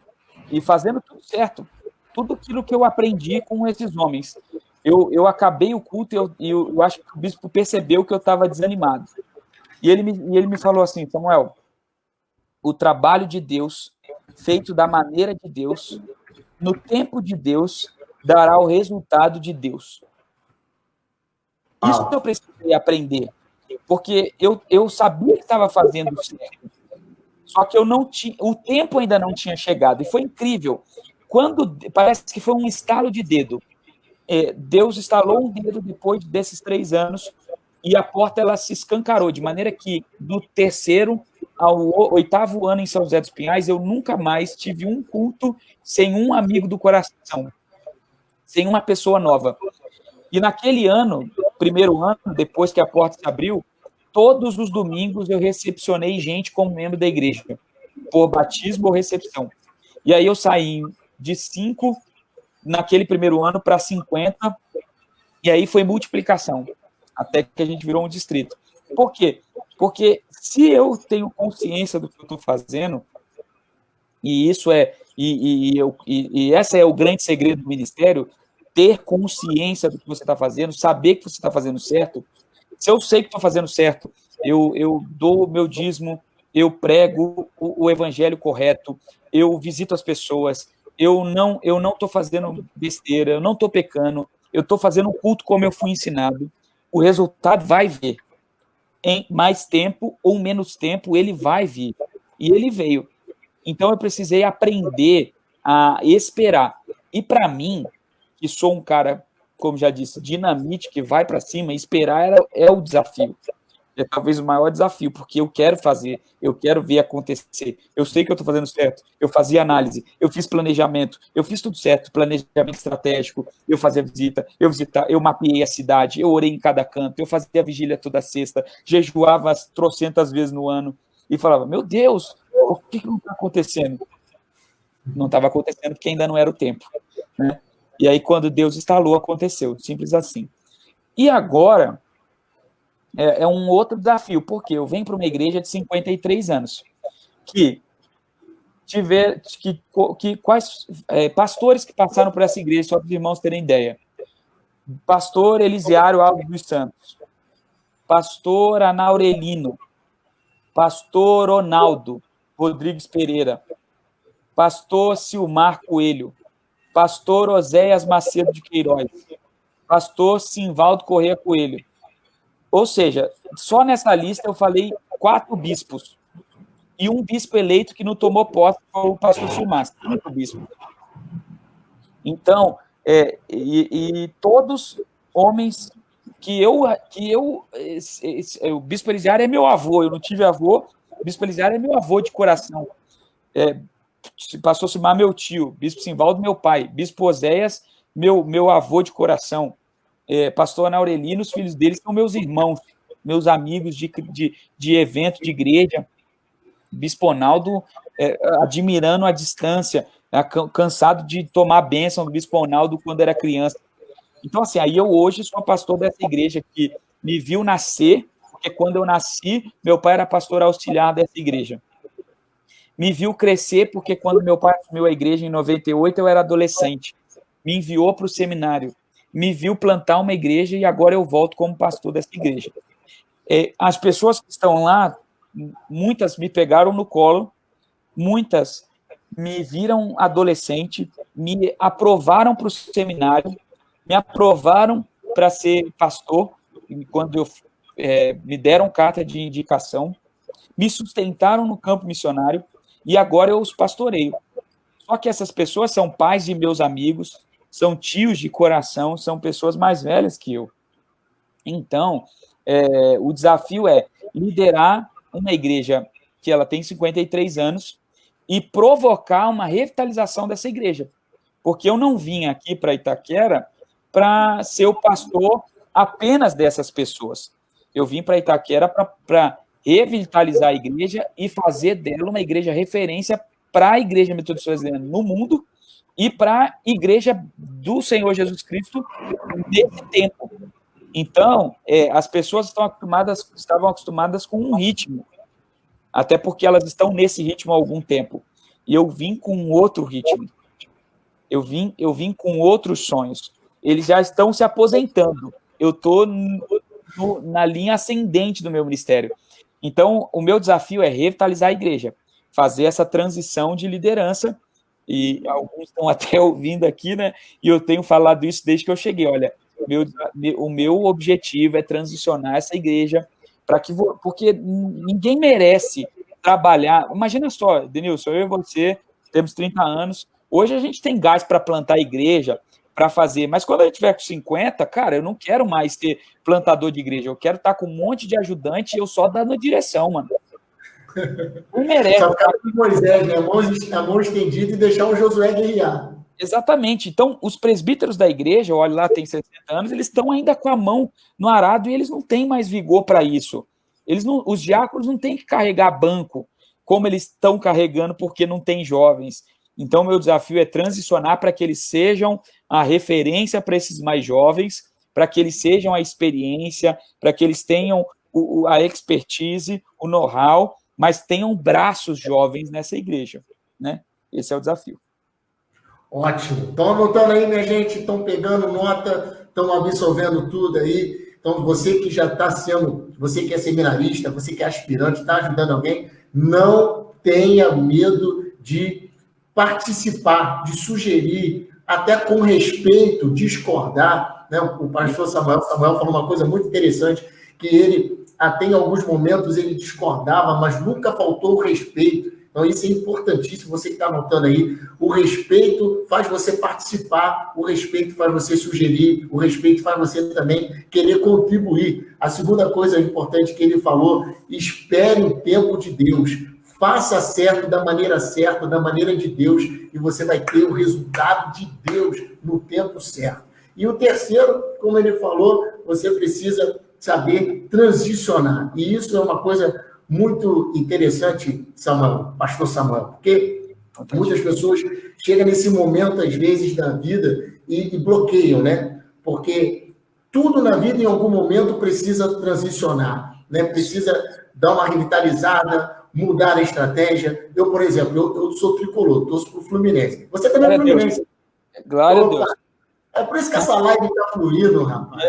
e fazendo tudo certo, tudo aquilo que eu aprendi com esses homens, eu acabei o culto e eu acho que o bispo percebeu que eu estava desanimado. E ele me falou assim: Samuel, o trabalho de Deus, feito da maneira de Deus, no tempo de Deus, dará o resultado de Deus. Isso que eu precisei aprender, porque eu sabia que estava fazendo certo, só que eu não tinha, o tempo ainda não tinha chegado, e foi incrível. Quando parece que foi um estalo de dedo, Deus estalou um dedo depois desses 3 anos, e a porta ela se escancarou, de maneira que do 3º ao 8º ano em São José dos Pinhais, eu nunca mais tive um culto sem um amigo do coração, sem uma pessoa nova. E naquele ano, primeiro ano, depois que a porta se abriu, todos os domingos eu recepcionei gente como membro da igreja, por batismo ou recepção. E aí eu saí de 5 naquele primeiro ano para 50, e aí foi multiplicação, até que a gente virou um distrito. Por quê? Porque se eu tenho consciência do que eu estou fazendo, e isso e esse é o grande segredo do ministério, ter consciência do que você está fazendo, saber que você está fazendo certo. Se eu sei que estou fazendo certo, eu dou o meu dízimo, eu prego o evangelho correto, eu visito as pessoas, eu não estou fazendo besteira, eu não estou pecando, eu estou fazendo um culto como eu fui ensinado, o resultado vai vir. Em mais tempo ou menos tempo, ele vai vir. E ele veio. Então, eu precisei aprender a esperar. E para mim, que sou um cara, como já disse, dinamite, que vai para cima, esperar é o desafio. É talvez o maior desafio, porque eu quero fazer, eu quero ver acontecer. Eu sei que eu estou fazendo certo, eu fazia análise, eu fiz planejamento, eu fiz tudo certo, planejamento estratégico, eu fazia visita, eu mapeei a cidade, eu orei em cada canto, eu fazia a vigília toda sexta, jejuava 300 vezes no ano, e falava, meu Deus, por que não está acontecendo? Não estava acontecendo porque ainda não era o tempo, né? E aí, quando Deus instalou, aconteceu, simples assim. E agora, é um outro desafio, porque eu venho para uma igreja de 53 anos, pastores que passaram por essa igreja, só para os irmãos terem ideia. Pastor Elisiário Alves dos Santos, pastor Anaurelino, pastor Ronaldo Rodrigues Pereira, pastor Silmar Coelho, pastor Oséias Macedo de Queiroz, pastor Simvaldo Corrêa Coelho. Ou seja, só nessa lista eu falei 4 bispos. E um bispo eleito que não tomou posse foi o pastor Silmar, 5 bispos. Então, todos homens o bispo Elisiário é meu avô, eu não tive avô, o bispo Elisiário é meu avô de coração. Pastor Silmar, meu tio, bispo Simvaldo, meu pai, bispo Oséias, meu avô de coração. Pastor Anaurelino, os filhos deles são meus irmãos, meus amigos de evento, de igreja. Bispo Ronaldo, admirando a distância, cansado de tomar a bênção do Bispo Ronaldo quando era criança. Então, assim, aí eu hoje sou pastor dessa igreja que me viu nascer, porque quando eu nasci, meu pai era pastor auxiliar dessa igreja. Me viu crescer, porque quando meu pai assumiu a igreja em 98, eu era adolescente. Me enviou para o seminário. Me viu plantar uma igreja e agora eu volto como pastor dessa igreja. As pessoas que estão lá, muitas me pegaram no colo, muitas me viram adolescente, me aprovaram para o seminário, me aprovaram para ser pastor, quando me deram carta de indicação, me sustentaram no campo missionário e agora eu os pastoreio. Só que essas pessoas são pais de meus amigos, são tios de coração, são pessoas mais velhas que eu. Então, o desafio é liderar uma igreja que ela tem 53 anos e provocar uma revitalização dessa igreja. Porque eu não vim aqui para Itaquera para ser o pastor apenas dessas pessoas. Eu vim para Itaquera para revitalizar a igreja e fazer dela uma igreja referência para a Igreja Metodista Brasileira no mundo e para a igreja do Senhor Jesus Cristo nesse tempo. Então, as pessoas estavam acostumadas com um ritmo. até porque elas estão nesse ritmo há algum tempo. E eu vim com outro ritmo. Eu vim com outros sonhos. Eles já estão se aposentando. Eu estou na linha ascendente do meu ministério. Então, o meu desafio é revitalizar a igreja, fazer essa transição de liderança, e alguns estão até ouvindo aqui, né? E eu tenho falado isso desde que eu cheguei. Olha, o meu objetivo é transicionar essa igreja, porque ninguém merece trabalhar. Imagina só, Denilson, eu e você temos 30 anos, hoje a gente tem gás para plantar a igreja, para fazer, mas quando a gente tiver com 50, cara, eu não quero mais ter plantador de igreja, eu quero estar com um monte de ajudante e eu só dando direção, mano. Não merece. Só ficar com Moisés, né? A mão estendida e deixar o Josué guerrear. Exatamente. Então, os presbíteros da igreja, olha lá, tem 60 anos, eles estão ainda com a mão no arado e eles não têm mais vigor para isso. Os diáconos não têm que carregar banco, como eles estão carregando porque não tem jovens. Então, meu desafio é transicionar para que eles sejam a referência para esses mais jovens, para que eles sejam a experiência, para que eles tenham a expertise, o know-how, mas tenham braços jovens nessa igreja, né? Esse é o desafio. Ótimo. Estão anotando aí, minha gente? Estão pegando nota, estão absorvendo tudo aí. Então, você que já está você que é seminarista, você que é aspirante, está ajudando alguém, não tenha medo de participar, de sugerir, até com respeito, discordar, né? O pastor Samuel falou uma coisa muito interessante, que ele, até em alguns momentos, ele discordava, mas nunca faltou o respeito. Então, isso é importantíssimo, você que está anotando aí. O respeito faz você participar, o respeito faz você sugerir, o respeito faz você também querer contribuir. A segunda coisa importante que ele falou, espere o tempo de Deus. Faça certo, da maneira de Deus, e você vai ter o resultado de Deus no tempo certo. E o terceiro, como ele falou, você precisa saber transicionar. E isso é uma coisa muito interessante, pastor Samuel, porque muitas pessoas chegam nesse momento, às vezes, da vida e bloqueiam, né? Porque tudo na vida, em algum momento, precisa transicionar, né? Precisa dar uma revitalizada, mudar a estratégia. Eu, por exemplo, eu sou tricolor, torço para o Fluminense. Você também é Fluminense. Glória a Deus. É por isso que essa live está fluindo, rapaz.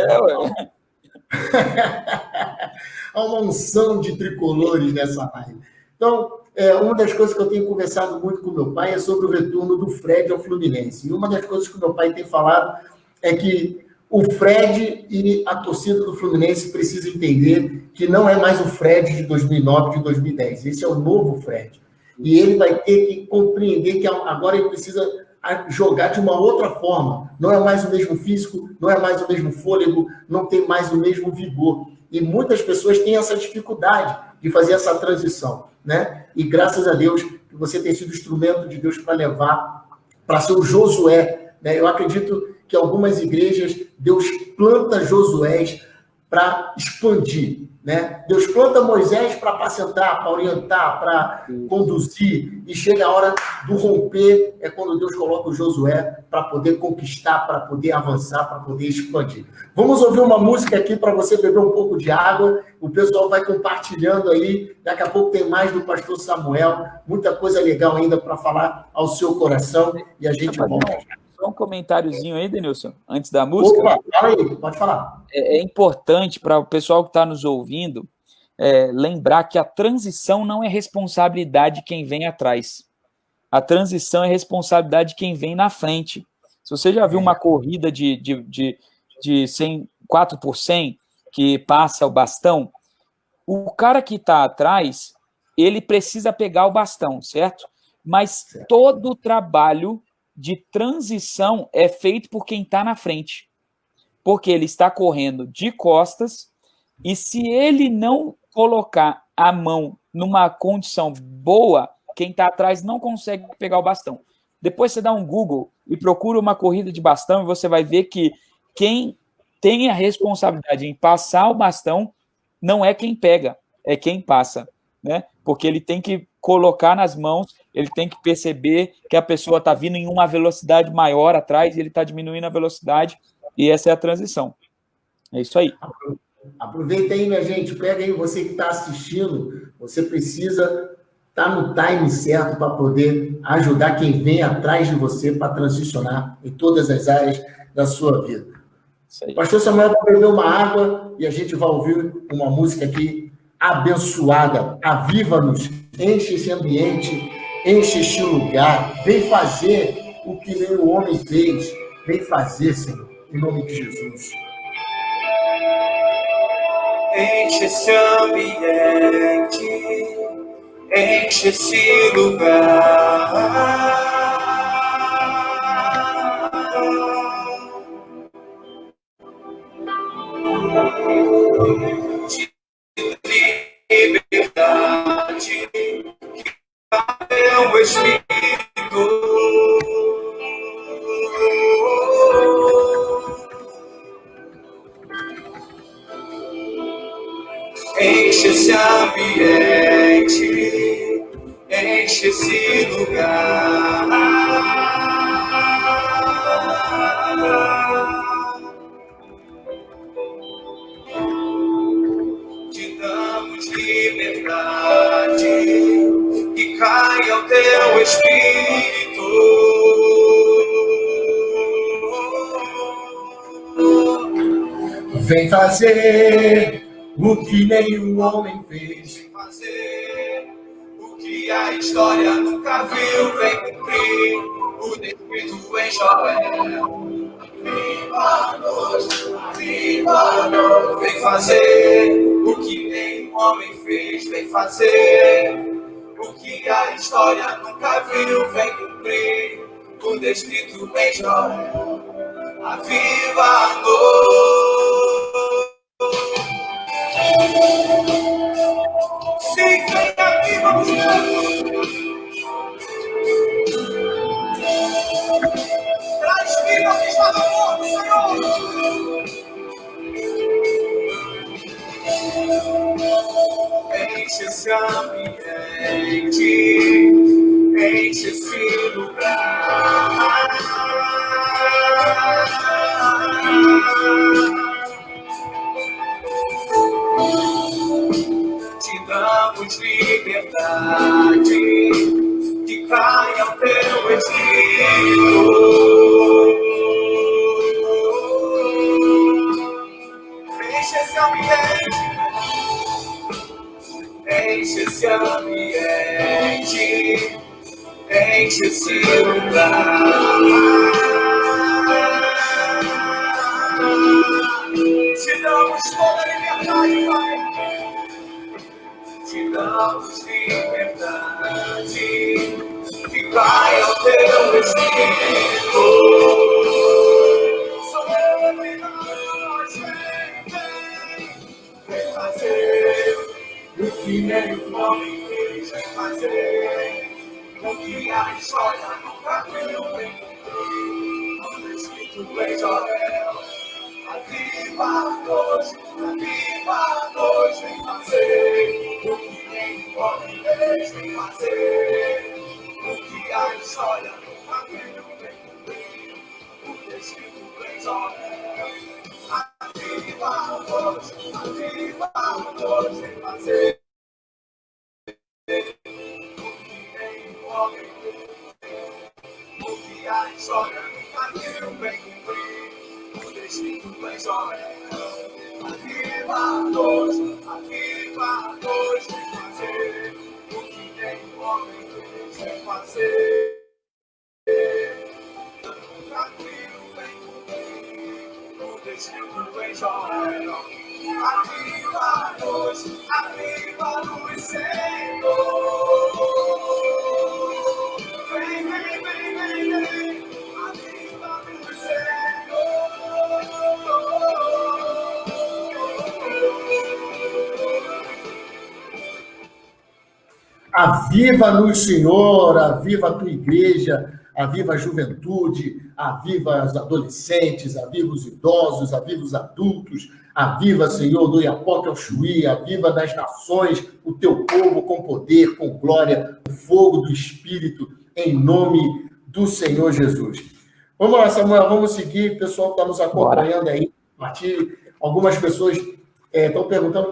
Há uma unção de tricolores nessa live. Então, uma das coisas que eu tenho conversado muito com meu pai é sobre o retorno do Fred ao Fluminense. E uma das coisas que meu pai tem falado é que o Fred e a torcida do Fluminense precisam entender que não é mais o Fred de 2009, de 2010. Esse é o novo Fred. E ele vai ter que compreender que agora ele precisa jogar de uma outra forma. Não é mais o mesmo físico, não é mais o mesmo fôlego, não tem mais o mesmo vigor. E muitas pessoas têm essa dificuldade de fazer essa transição, né? E graças a Deus que você tem sido instrumento de Deus para levar, para ser o Josué, né? Eu acredito que algumas igrejas, Deus planta Josués para expandir, né? Deus planta Moisés para apacentar, para orientar, para conduzir, e chega a hora do romper, é quando Deus coloca o Josué para poder conquistar, para poder avançar, para poder expandir. Vamos ouvir uma música aqui para você beber um pouco de água, o pessoal vai compartilhando aí, daqui a pouco tem mais do pastor Samuel, muita coisa legal ainda para falar ao seu coração, e a gente volta. Só um comentáriozinho aí, Denilson, antes da música. Opa, fala aí, pode falar. É importante para o pessoal que está nos ouvindo lembrar que a transição não é responsabilidade de quem vem atrás. A transição é responsabilidade de quem vem na frente. Se você já viu uma corrida de 4 por 100 que passa o bastão, o cara que está atrás, ele precisa pegar o bastão, certo? Mas todo o trabalho de transição é feito por quem está na frente, porque ele está correndo de costas, e se ele não colocar a mão numa condição boa, quem está atrás não consegue pegar o bastão. Depois você dá um Google e procura uma corrida de bastão e você vai ver que quem tem a responsabilidade em passar o bastão não é quem pega, é quem passa, né? Porque ele tem que colocar nas mãos, ele tem que perceber que a pessoa está vindo em uma velocidade maior atrás e ele está diminuindo a velocidade, e essa é a transição. É isso aí. Aproveita aí, minha gente, pega aí você que está assistindo, você precisa estar no time certo para poder ajudar quem vem atrás de você para transicionar em todas as áreas da sua vida. Pastor Samuel vai beber uma água e a gente vai ouvir uma música aqui abençoada. Aviva-nos, enche esse ambiente, enche este lugar, vem fazer o que nem o homem fez, vem fazer, Senhor, em nome de Jesus. Enche esse ambiente, enche esse lugar. De liberdade, é o Espírito. Enche esse ambiente, enche esse lugar. Te damos liberdade, que caia o teu Espírito. Vem fazer o que nenhum homem fez. Vem fazer o que a história nunca viu. Vem cumprir o descrito em Joel. Aviva-nos, vem fazer o que nenhum homem fez. Vem fazer o que a história nunca viu. Vem cumprir o descrito em Joel. Aviva-nos. Sim, vem, aviva-nos. Traz vida ao que estava morto, Senhor. Enche esse ambiente, enche esse lugar. Te damos liberdade, que caia o teu Espírito. Enche esse ambiente, enche esse ambiente, enche esse lugar. Te damos toda a liberdade, Pai. Te damos liberdade, que caia o teu Espírito. Sobre nós, vem fazer o que nenhum homem fez. Vem fazer o que a história nunca viu. Vem cumprir o descrito em Joel. Aviva-nos, aviva-nos, vem fazer o que nenhum homem fez. Vem fazer o que a história nunca viu. Vem cumprir o descrito em Joel. Aviva-nos, aviva-nos, vem fazer o que nenhum homem fez. O que a história nunca viu. Vem cumprir o descrito em Joel. Aviva-nos, aviva-nos, vem fazer o que nenhum homem fez. Vem fazer nunca viu. Vem cumprir o descrito em Joel. Aviva-nos, aviva-nos, Senhor. Vem, vem, vem, vem, vem. Aviva-nos, Senhor. Aviva-nos, Senhor, aviva a tua igreja, aviva a juventude, aviva os adolescentes, aviva os idosos, aviva os adultos, aviva, Senhor, do Iapoque ao Chuí, aviva das nações, o teu povo com poder, com glória, o fogo do Espírito, em nome do Senhor Jesus. Vamos lá, Samuel, vamos seguir, o pessoal está nos acompanhando aí, algumas pessoas Estão perguntando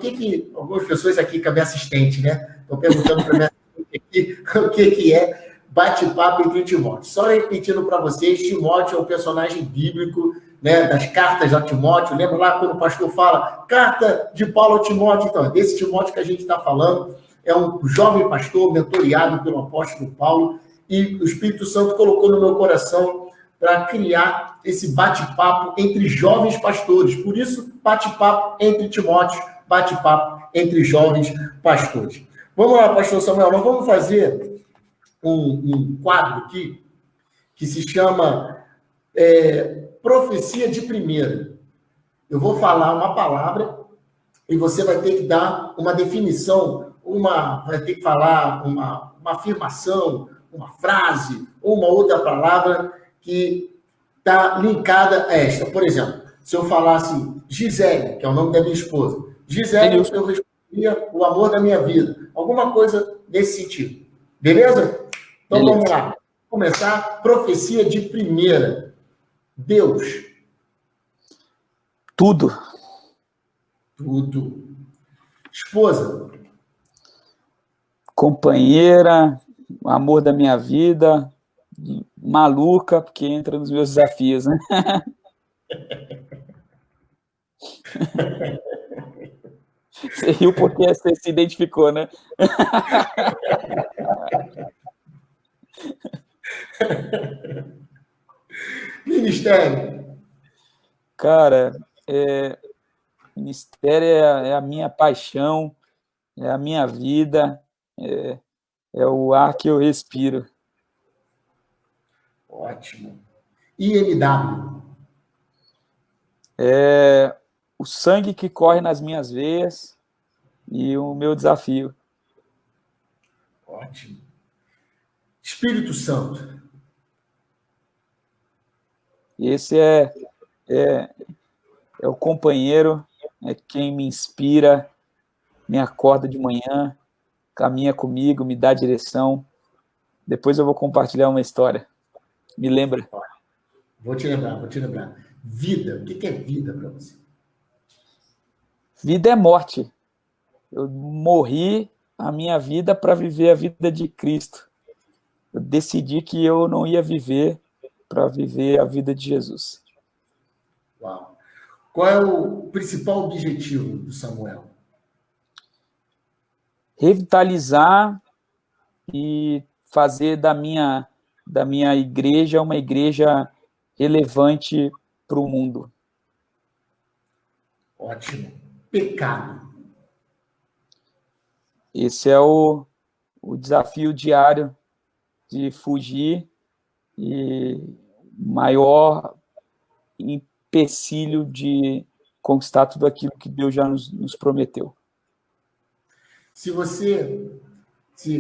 algumas pessoas aqui, com a minha assistente, né? Estão perguntando para a minha assistente aqui o que é bate-papo entre Timóteo. Só repetindo para vocês, Timóteo é um personagem bíblico, né, das cartas a Timóteo. Lembra lá quando o pastor fala carta de Paulo a Timóteo? Então, desse Timóteo que a gente está falando, é um jovem pastor mentoreado pelo apóstolo Paulo, e o Espírito Santo colocou no meu coração para criar esse bate-papo entre jovens pastores. Por isso, bate-papo entre Timóteo, bate-papo entre jovens pastores. Vamos lá, pastor Samuel, nós vamos fazer um quadro aqui que se chama Profecia de Primeira. Eu vou falar uma palavra e você vai ter que dar uma definição, vai ter que falar uma afirmação, uma frase ou uma outra palavra que está linkada a esta. Por exemplo, se eu falasse Gisele, que é o nome da minha esposa, Gisele, eu responderia o amor da minha vida. Alguma coisa nesse sentido. Beleza? Então vamos lá. Vamos começar. Profecia de primeira. Deus. Tudo. Tudo. Esposa. Companheira, amor da minha vida, maluca, porque entra nos meus desafios, né? Você riu porque você se identificou, né? Ministério. Cara, ministério é a minha paixão, é a minha vida, é o ar que eu respiro. Ótimo. IMW. É o sangue que corre nas minhas veias e o meu desafio. Ótimo. Espírito Santo. Esse é o companheiro, é quem me inspira, me acorda de manhã, caminha comigo, me dá direção. Depois eu vou compartilhar uma história. Me lembra? Vou te lembrar. Vida. O que é vida para você? Vida é morte. Eu morri a minha vida para viver a vida de Cristo. Eu decidi que eu não ia viver para viver a vida de Jesus. Uau. Qual é o principal objetivo do Samuel? Revitalizar e fazer da minha igreja uma igreja relevante para o mundo. Ótimo. Pecado. Esse é o desafio diário de fugir e maior empecilho de conquistar tudo aquilo que Deus já nos prometeu.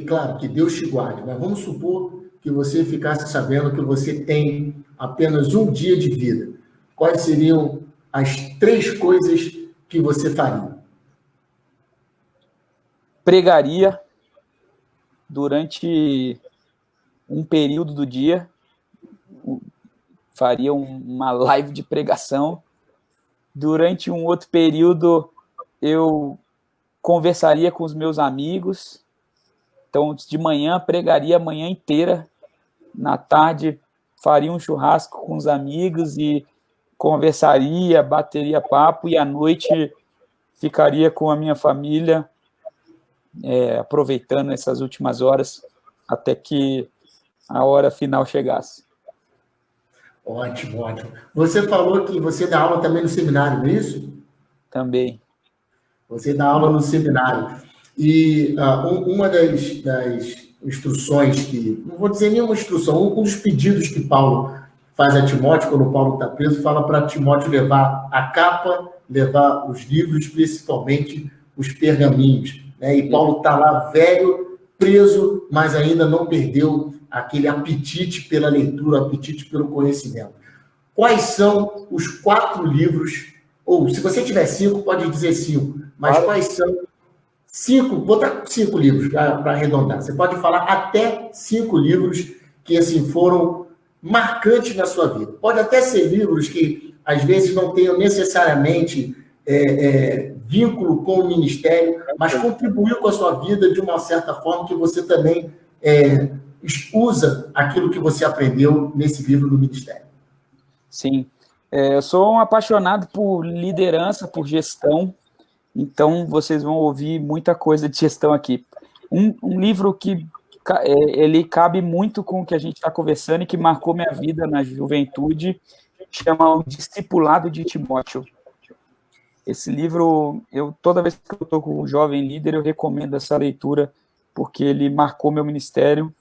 Claro, que Deus te guarde, mas vamos supor que você ficasse sabendo que você tem apenas um dia de vida. Quais seriam as 3 coisas que você faria? Pregaria durante um período do dia, faria uma live de pregação. Durante um outro período, eu conversaria com os meus amigos. Então, de manhã, pregaria a manhã inteira. Na tarde, faria um churrasco com os amigos e conversaria, bateria papo. E à noite, ficaria com a minha família, aproveitando essas últimas horas, até que a hora final chegasse. Ótimo. Você falou que você dá aula também no seminário, não é isso? Também. Você dá aula no seminário. E uma das instruções não vou dizer nenhuma instrução, um dos pedidos que Paulo faz a Timóteo, quando Paulo está preso, fala para Timóteo levar a capa, levar os livros, principalmente os pergaminhos. Né? E Paulo está lá velho, preso, mas ainda não perdeu aquele apetite pela leitura, apetite pelo conhecimento. Quais são os 4 livros, ou se você tiver 5, pode dizer 5, mas quais são 5, vou botar 5 livros para arredondar. Você pode falar até 5 livros que assim, foram marcantes na sua vida. Pode até ser livros que, às vezes, não tenham necessariamente vínculo com o ministério, mas contribuiu com a sua vida de uma certa forma que você também usa aquilo que você aprendeu nesse livro do ministério. Sim. Eu sou um apaixonado por liderança, por gestão, então vocês vão ouvir muita coisa de gestão aqui. Um livro que ele cabe muito com o que a gente está conversando e que marcou minha vida na juventude, chama O Discipulado de Timóteo. Esse livro, toda vez que eu estou com um jovem líder, eu recomendo essa leitura, porque ele marcou meu ministério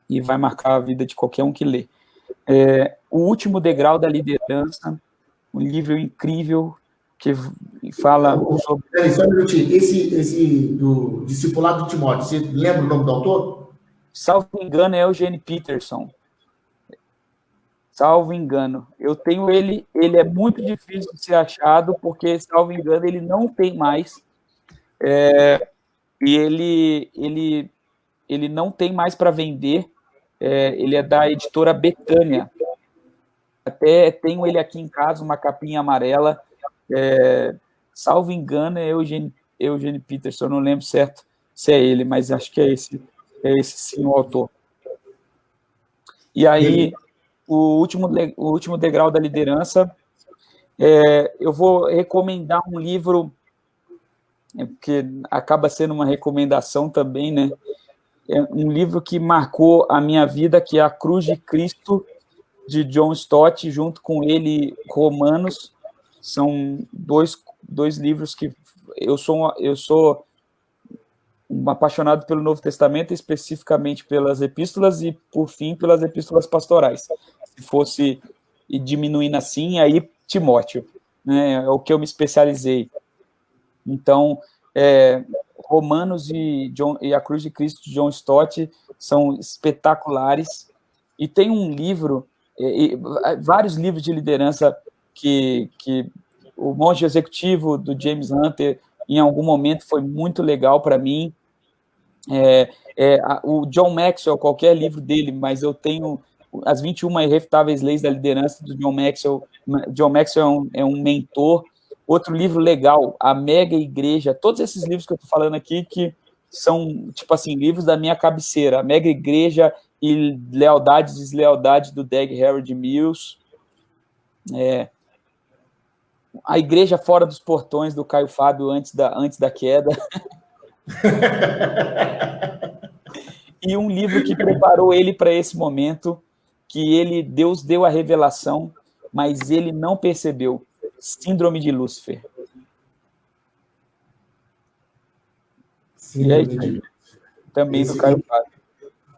e vai marcar a vida de qualquer um que lê. O Último Degrau da Liderança, um livro incrível que fala sobre... Peraí, só um minutinho. Esse do Discipulado de Timóteo, você lembra o nome do autor? Salvo engano, é Eugene Peterson. Salvo engano. Eu tenho ele é muito difícil de ser achado, porque, salvo engano, ele não tem mais. E ele não tem mais para vender. Ele é da editora Betânia. Até tenho ele aqui em casa, uma capinha amarela. Salvo engano, é Eugene Peterson. Eu não lembro certo se é ele, mas acho que é esse sim o autor. E aí... O último Degrau da Liderança, eu vou recomendar um livro, que acaba sendo uma recomendação também, né? É um livro que marcou a minha vida, que é A Cruz de Cristo, de John Stott, junto com ele, Romanos. São dois livros que eu sou um apaixonado pelo Novo Testamento, especificamente pelas epístolas e, por fim, pelas epístolas pastorais. Se fosse diminuindo assim, aí Timóteo, né, é o que eu me especializei. Então, Romanos e A Cruz de Cristo, de John Stott, são espetaculares. E tem um livro, vários livros de liderança que o Monge Executivo, do James Hunter, em algum momento foi muito legal para mim. O John Maxwell, qualquer livro dele, mas eu tenho As 21 Irrefutáveis Leis da Liderança, do John Maxwell. John Maxwell é um mentor. Outro livro legal, A Mega Igreja. Todos esses livros que eu estou falando aqui, que são, tipo assim, livros da minha cabeceira. A Mega Igreja e Lealdade e Deslealdade, do Dag Heward Mills. A Igreja Fora dos Portões, do Caio Fábio, antes da queda. E um livro que preparou ele para esse momento, que Deus deu a revelação, mas ele não percebeu. Síndrome de Lúcifer. Síndrome de Lúcifer. Também do Caio Fábio.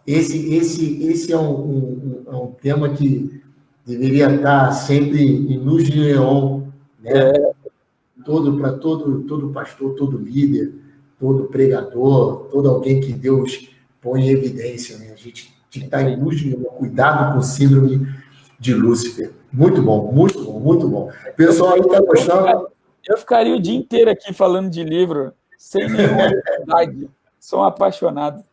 Esse é um tema que deveria estar sempre em luz de leão, né? Para todo pastor, todo líder, todo pregador, todo alguém que Deus põe em evidência, né? A gente tem que estar em luz de leão, cuidado com o síndrome de Lúcifer. Muito bom, muito bom, muito bom. O pessoal aí está gostando. Eu ficaria o dia inteiro aqui falando de livro, sem nenhuma dificuldade. Sou um apaixonado.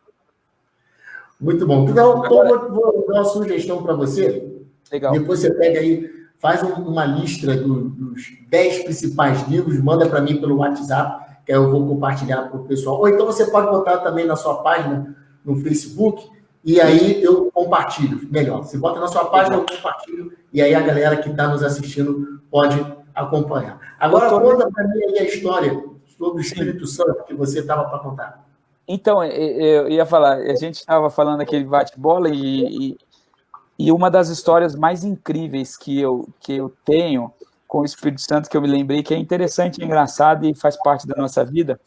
Muito bom. Então, vou dar uma sugestão para você. Legal. Depois você pega aí, faz uma lista dos 10 principais livros, manda para mim pelo WhatsApp, que aí eu vou compartilhar para o pessoal. Ou então você pode botar também na sua página no Facebook, e aí eu compartilho. Melhor, você bota na sua página, eu compartilho, e aí a galera que está nos assistindo pode acompanhar. Agora, conta para mim aí a história sobre o Espírito Santo que você estava para contar. Então, eu ia falar, a gente estava falando daquele bate-bola e uma das histórias mais incríveis que eu tenho com o Espírito Santo, que eu me lembrei, que é interessante, engraçado e faz parte da nossa vida.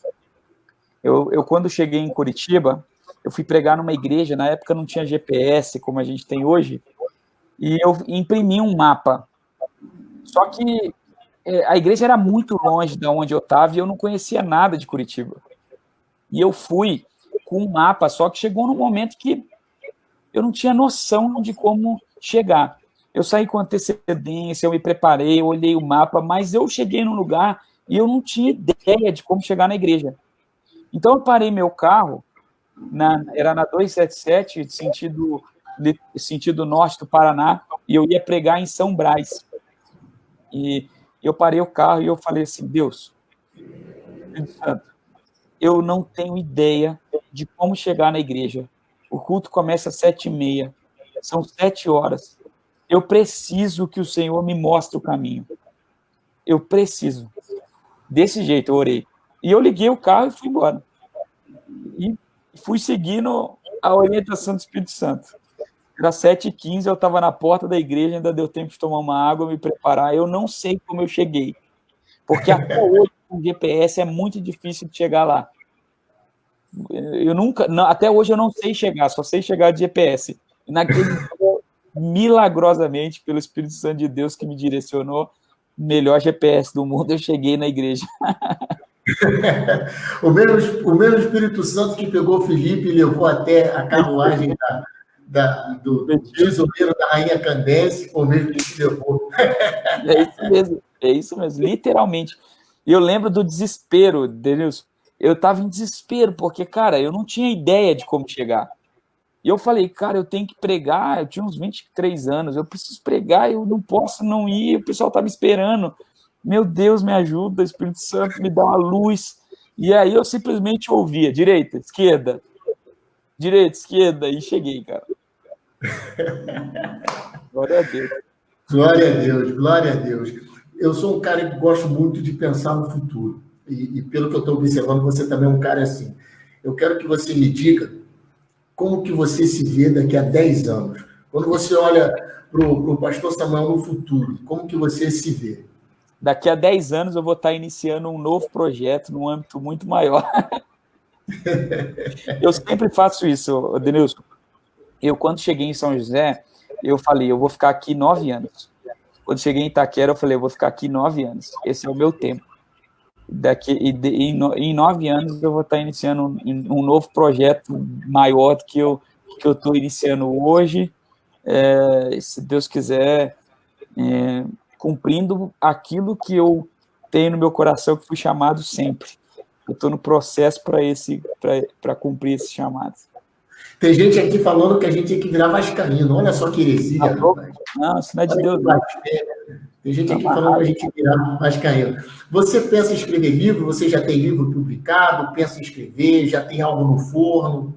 Eu quando cheguei em Curitiba, eu fui pregar numa igreja, na época não tinha GPS como a gente tem hoje, e eu imprimi um mapa. Só que a igreja era muito longe de onde eu estava e eu não conhecia nada de Curitiba. E eu fui com um mapa, só que chegou num momento que eu não tinha noção de como chegar. Eu saí com antecedência, eu me preparei, eu olhei o mapa, mas eu cheguei num lugar e eu não tinha ideia de como chegar na igreja. Então eu parei meu carro, era na 277, sentido norte do Paraná, e eu ia pregar em São Brás. E Eu parei o carro e eu falei assim, Deus, Espírito Santo, eu não tenho ideia de como chegar na igreja. O culto começa às 7h30, são 7 horas. Eu preciso que o Senhor me mostre o caminho. Eu preciso. Desse jeito eu orei. E eu liguei o carro e fui embora. E fui seguindo a orientação do Espírito Santo. Era 7h15, eu estava na porta da igreja, ainda deu tempo de tomar uma água, me preparar. Eu não sei como eu cheguei. Porque até hoje, com o GPS, é muito difícil de chegar lá. Até hoje eu não sei chegar, só sei chegar de GPS. E naquele dia, milagrosamente, pelo Espírito Santo de Deus que me direcionou, melhor GPS do mundo, eu cheguei na igreja. O mesmo Espírito Santo que pegou o Felipe e levou até a carruagem do tesoureiro da Rainha Candace, foi o mesmo que te levou. É isso mesmo, literalmente. E eu lembro do desespero, Denilson. Eu estava em desespero, porque, cara, eu não tinha ideia de como chegar. E eu falei, cara, eu tenho que pregar, eu tinha uns 23 anos, eu preciso pregar, eu não posso não ir, o pessoal tá me esperando. Meu Deus, me ajuda, Espírito Santo, me dá uma luz. E aí eu simplesmente ouvia, direita, esquerda, e cheguei, cara. Glória a Deus. Glória a Deus, glória a Deus. Eu sou um cara que gosto muito de pensar no futuro. E pelo que eu estou observando, você também é um cara assim. Eu quero que você me diga como que você se vê daqui a 10 anos. Quando você olha para o pastor Samuel no futuro, como que você se vê? Daqui a 10 anos eu vou estar iniciando um novo projeto num âmbito muito maior. Eu sempre faço isso, Denilson. Eu, quando cheguei em São José, eu falei, eu vou ficar aqui 9 anos. Quando cheguei em Itaquera, eu falei, eu vou ficar aqui 9 anos. Esse é o meu tempo. Em 9 anos, eu vou estar iniciando um novo projeto maior do que eu estou iniciando hoje. Se Deus quiser, cumprindo aquilo que eu tenho no meu coração, que fui chamado sempre. Eu estou no processo para cumprir esse chamado. Tem gente aqui falando que a gente tinha que virar vascaíno. Olha só que heresia, rapaz. Não, isso não é de Deus, não. Tem gente aqui falando que a gente tinha que virar vascaíno. Você pensa em escrever livro? Você já tem livro publicado? Pensa em escrever? Já tem algo no forno?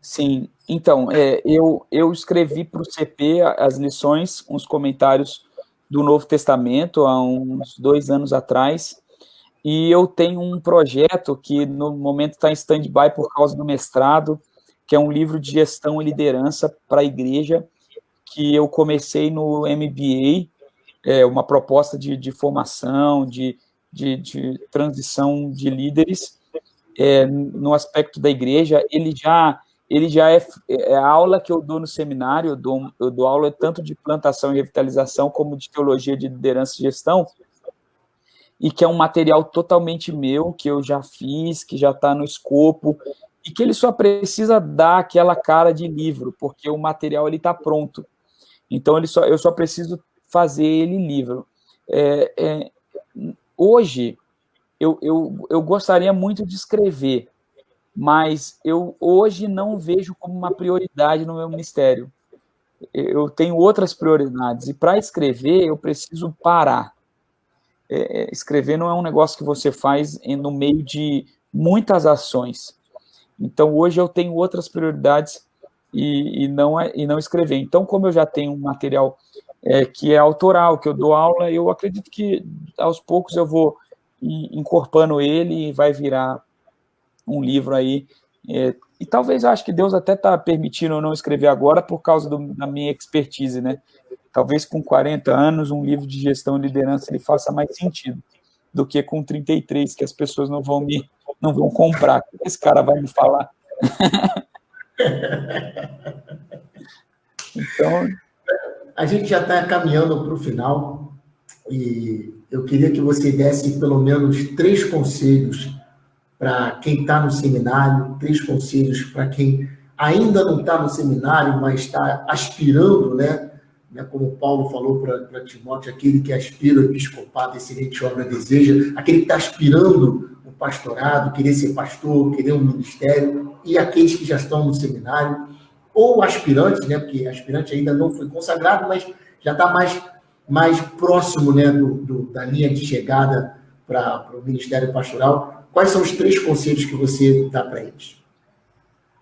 Sim. Então, eu escrevi para o CP as lições, uns comentários do Novo Testamento, há uns 2 anos atrás, e eu tenho um projeto que no momento está em stand-by por causa do mestrado, que é um livro de gestão e liderança para a igreja, que eu comecei no MBA, uma proposta de formação, de transição de líderes, no aspecto da igreja. Ele já é a aula que eu dou no seminário, eu dou aula tanto de plantação e revitalização, como de teologia de liderança e gestão, e que é um material totalmente meu, que eu já fiz, que já está no escopo, e que ele só precisa dar aquela cara de livro, porque o material está pronto. Então, eu só preciso fazer ele livro. Hoje, eu gostaria muito de escrever, mas eu hoje não vejo como uma prioridade no meu ministério. Eu tenho outras prioridades, e para escrever, eu preciso parar. Escrever não é um negócio que você faz no meio de muitas ações. Então, hoje eu tenho outras prioridades e não escrever. Então, como eu já tenho um material que é autoral, que eu dou aula, eu acredito que aos poucos eu vou incorporando ele e vai virar um livro aí. E talvez eu acho que Deus até está permitindo eu não escrever agora por causa da minha expertise, né? Talvez com 40 anos um livro de gestão e liderança ele faça mais sentido do que com 33, que as pessoas não vão comprar. O que esse cara vai me falar? Então, a gente já está caminhando para o final e eu queria que você desse pelo menos 3 conselhos para quem está no seminário, 3 conselhos para quem ainda não está no seminário, mas está aspirando, né? Como Paulo falou para Timóteo, aquele que aspira o episcopado, excelente obra deseja, aquele que está aspirando o pastorado, querer ser pastor, querer um ministério, e aqueles que já estão no seminário, ou aspirantes, né? Porque aspirante ainda não foi consagrado, mas já está mais mais próximo, né, da linha de chegada para o Ministério Pastoral, quais são os 3 conselhos que você dá para eles?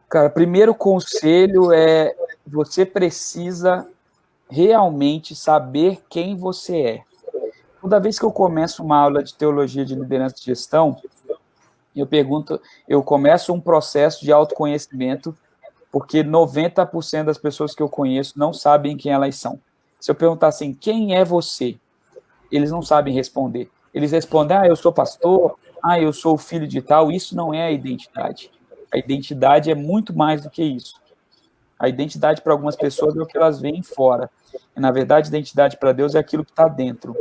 Cara, primeiro conselho é: você precisa realmente saber quem você é. Toda vez que eu começo uma aula de teologia de liderança e gestão, eu começo um processo de autoconhecimento, porque 90% das pessoas que eu conheço não sabem quem elas são. Se eu perguntar assim, quem é você? Eles não sabem responder. Eles respondem, eu sou pastor, eu sou filho de tal. Isso não é a identidade. A identidade é muito mais do que isso. A identidade para algumas pessoas é o que elas veem fora. E, na verdade, a identidade para Deus é aquilo que está dentro.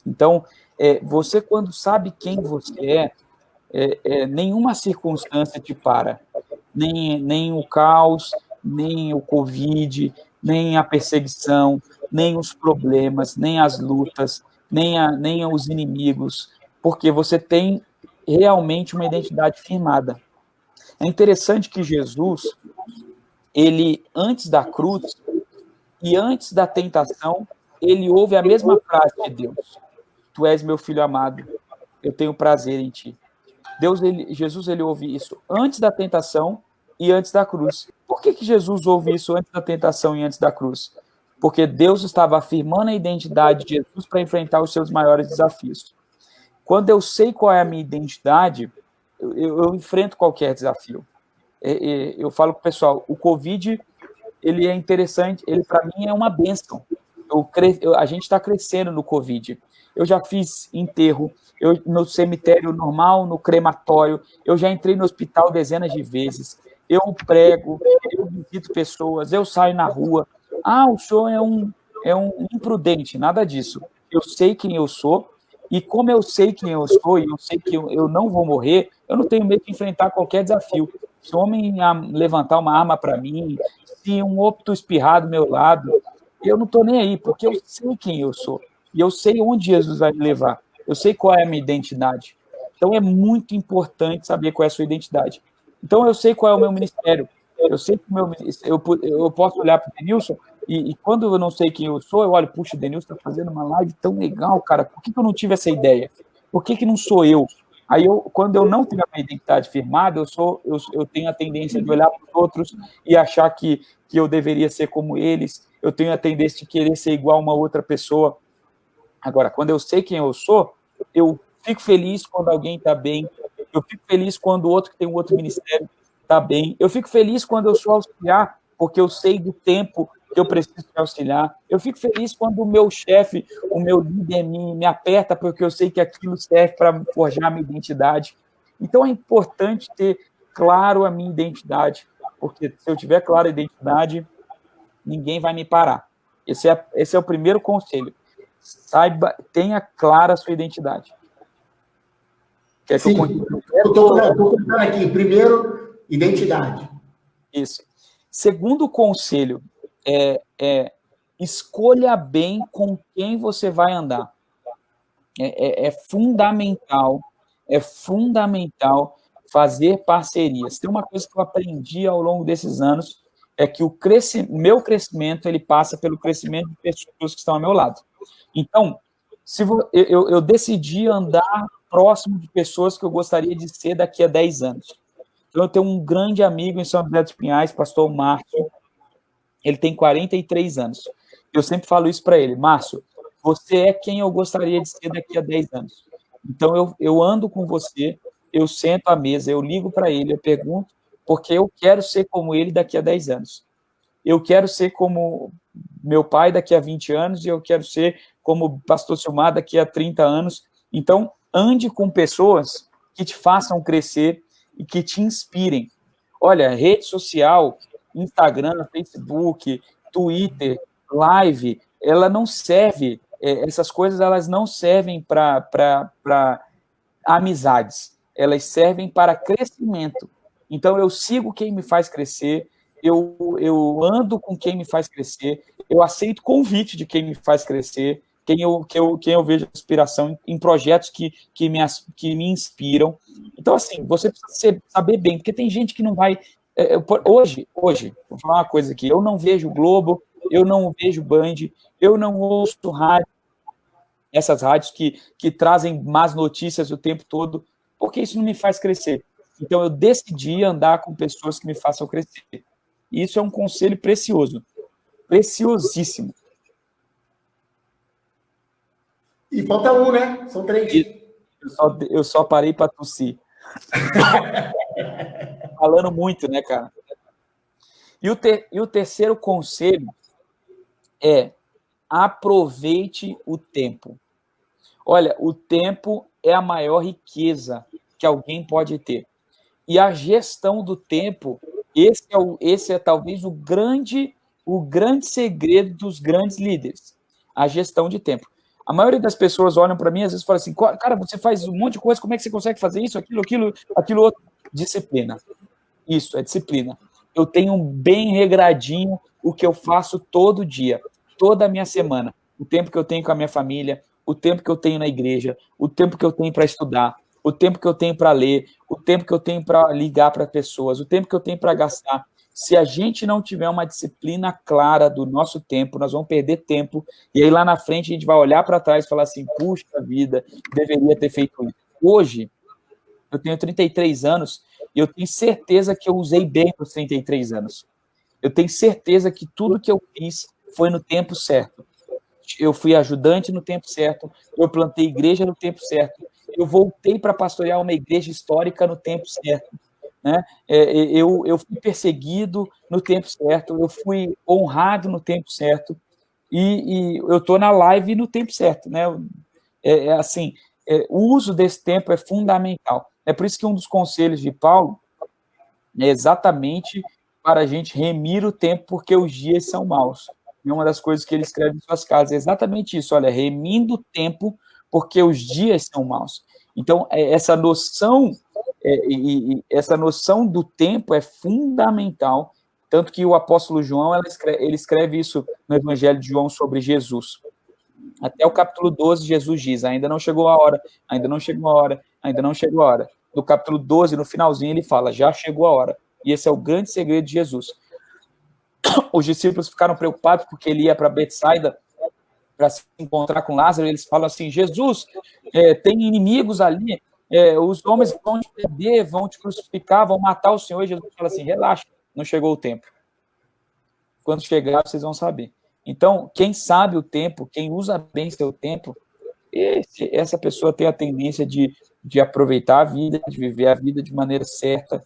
Então, você, quando sabe quem você nenhuma circunstância te para. Nem o caos, nem o Covid, nem a perseguição, nem os problemas, nem as lutas, nem os inimigos, porque você tem realmente uma identidade firmada. É interessante que Jesus, ele, antes da cruz e antes da tentação, ele ouve a mesma frase de Deus: Tu és meu filho amado, eu tenho prazer em ti. Jesus, ele ouve isso antes da tentação e antes da cruz. Por que Jesus ouve isso antes da tentação e antes da cruz? Porque Deus estava afirmando a identidade de Jesus para enfrentar os seus maiores desafios. Quando eu sei qual é a minha identidade, eu enfrento qualquer desafio. Eu falo para o pessoal, o Covid, ele é interessante, ele para mim é uma bênção. A gente está crescendo no Covid. Eu já fiz enterro, no cemitério normal, no crematório, eu já entrei no hospital dezenas de vezes, eu prego, eu visito pessoas, eu saio na rua. O senhor é um imprudente, nada disso. Eu sei quem eu sou, e como eu sei quem eu sou, e eu sei que eu não vou morrer, eu não tenho medo de enfrentar qualquer desafio. Se o homem levantar uma arma para mim, se um óbito espirrar do meu lado, eu não estou nem aí, porque eu sei quem eu sou. E eu sei onde Jesus vai me levar. Eu sei qual é a minha identidade. Então, é muito importante saber qual é a sua identidade. Então, eu sei qual é o meu ministério. Eu sei que eu posso olhar para o Denilson e quando eu não sei quem eu sou, eu olho, puxa, o Denilson está fazendo uma live tão legal, cara. Por que eu não tive essa ideia? Por que não sou eu? Aí, quando eu não tenho a minha identidade firmada, eu tenho a tendência de olhar para os outros e achar que eu deveria ser como eles. Eu tenho a tendência de querer ser igual a uma outra pessoa. Agora, quando eu sei quem eu sou, eu fico feliz quando alguém está bem, eu fico feliz quando o outro que tem um outro ministério está bem, eu fico feliz quando eu sou auxiliar, porque eu sei do tempo que eu preciso de auxiliar, eu fico feliz quando o meu chefe, o meu líder me aperta, porque eu sei que aquilo serve para forjar a minha identidade. Então, é importante ter claro a minha identidade, porque se eu tiver clara a identidade, ninguém vai me parar. Esse é o primeiro conselho. Tenha clara a sua identidade. Quer que eu estou contando aqui. Primeiro, identidade. Isso. Segundo conselho escolha bem com quem você vai andar. É fundamental fazer parcerias. Tem uma coisa que eu aprendi ao longo desses anos, é que o meu crescimento ele passa pelo crescimento de pessoas que estão ao meu lado. Então, eu decidi andar próximo de pessoas que eu gostaria de ser daqui a 10 anos. Então, eu tenho um grande amigo em São José dos Pinhais, pastor Márcio, ele tem 43 anos. Eu sempre falo isso para ele: Márcio, você é quem eu gostaria de ser daqui a 10 anos. Então, eu ando com você, eu sento à mesa, eu ligo para ele, eu pergunto, porque eu quero ser como ele daqui a 10 anos. Eu quero ser como meu pai daqui a 20 anos e eu quero ser como o pastor Silmar daqui a 30 anos. Então, ande com pessoas que te façam crescer e que te inspirem. Olha, rede social, Instagram, Facebook, Twitter, live, ela não serve, essas coisas elas não servem para amizades, elas servem para crescimento. Então, eu sigo quem me faz crescer, eu ando com quem me faz crescer, eu aceito convite de quem me faz crescer, quem eu vejo inspiração em projetos que me inspiram. Então, assim, você precisa saber bem, porque tem gente que não vai... Hoje, vou falar uma coisa aqui, eu não vejo o Globo, eu não vejo Band, eu não ouço rádio, essas rádios que trazem más notícias o tempo todo, porque isso não me faz crescer. Então, eu decidi andar com pessoas que me façam crescer. E isso é um conselho precioso, preciosíssimo. E falta um, né? São 3. Eu só parei para tossir. Falando muito, né, cara? E o terceiro conselho é: aproveite o tempo. Olha, o tempo é a maior riqueza que alguém pode ter. E a gestão do tempo, esse é talvez o grande segredo dos grandes líderes, a gestão de tempo. A maioria das pessoas olham para mim, às vezes falam assim, cara, você faz um monte de coisa, como é que você consegue fazer isso, aquilo outro? Disciplina. Isso, é disciplina. Eu tenho bem regradinho o que eu faço todo dia, toda a minha semana. O tempo que eu tenho com a minha família, o tempo que eu tenho na igreja, o tempo que eu tenho para estudar, o tempo que eu tenho para ler, o tempo que eu tenho para ligar para pessoas, o tempo que eu tenho para gastar. Se a gente não tiver uma disciplina clara do nosso tempo, nós vamos perder tempo, e aí lá na frente a gente vai olhar para trás e falar assim, puxa vida, deveria ter feito isso. Hoje, eu tenho 33 anos, e eu tenho certeza que eu usei bem os 33 anos. Eu tenho certeza que tudo que eu fiz foi no tempo certo. Eu fui ajudante no tempo certo, eu plantei igreja no tempo certo, eu voltei para pastorear uma igreja histórica no tempo certo, né? Eu fui perseguido no tempo certo, eu fui honrado no tempo certo, e eu estou na live no tempo certo, né? O uso desse tempo é fundamental. É por isso que um dos conselhos de Paulo é exatamente para a gente remir o tempo, porque os dias são maus. E uma das coisas que ele escreve em suas casas é exatamente isso, olha, remindo o tempo, porque os dias são maus. Então, essa noção do tempo é fundamental, tanto que o apóstolo João, ele escreve isso no Evangelho de João sobre Jesus. Até o capítulo 12, Jesus diz, ainda não chegou a hora, ainda não chegou a hora, ainda não chegou a hora. No capítulo 12, no finalzinho, ele fala, já chegou a hora. E esse é o grande segredo de Jesus. Os discípulos ficaram preocupados porque ele ia para Betsaida para se encontrar com Lázaro, e eles falam assim, Jesus, tem inimigos ali, os homens vão te perder, vão te crucificar, vão matar o Senhor, e Jesus fala assim, relaxa, não chegou o tempo. Quando chegar, vocês vão saber. Então, quem sabe o tempo, quem usa bem seu tempo, essa pessoa tem a tendência de aproveitar a vida, de viver a vida de maneira certa,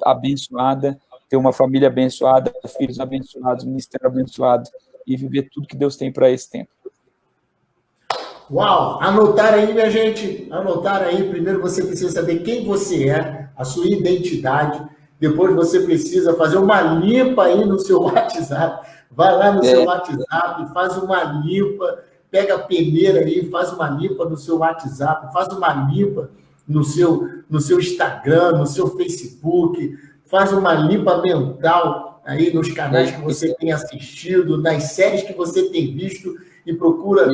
abençoada, ter uma família abençoada, filhos abençoados, ministério abençoado, e viver tudo que Deus tem para esse tempo. Uau! Anotar aí, minha gente. Anotar aí. Primeiro você precisa saber quem você é, a sua identidade. Depois você precisa fazer uma limpa aí no seu WhatsApp. Vai lá no seu WhatsApp, faz uma limpa, pega a peneira aí, faz uma limpa no seu WhatsApp, faz uma limpa no seu Instagram, no seu Facebook, faz uma limpa mental aí nos canais que você tem assistido, nas séries que você tem visto e procura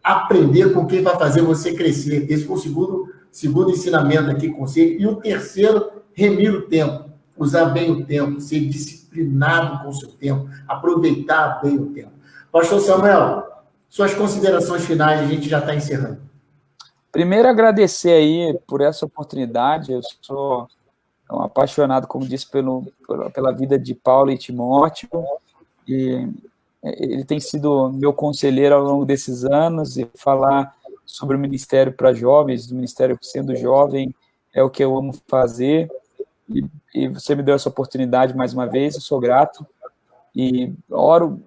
aprender com quem vai fazer você crescer. Esse foi o segundo ensinamento aqui, conselho. E o terceiro, remir o tempo, usar bem o tempo, ser disciplinado com o seu tempo, aproveitar bem o tempo. Pastor Samuel, suas considerações finais, a gente já está encerrando. Primeiro, agradecer aí por essa oportunidade. Eu sou um apaixonado, como disse, pela vida de Paulo e Timóteo, e ele tem sido meu conselheiro ao longo desses anos, e falar sobre o ministério para jovens, o ministério sendo jovem, é o que eu amo fazer, e você me deu essa oportunidade mais uma vez, eu sou grato, e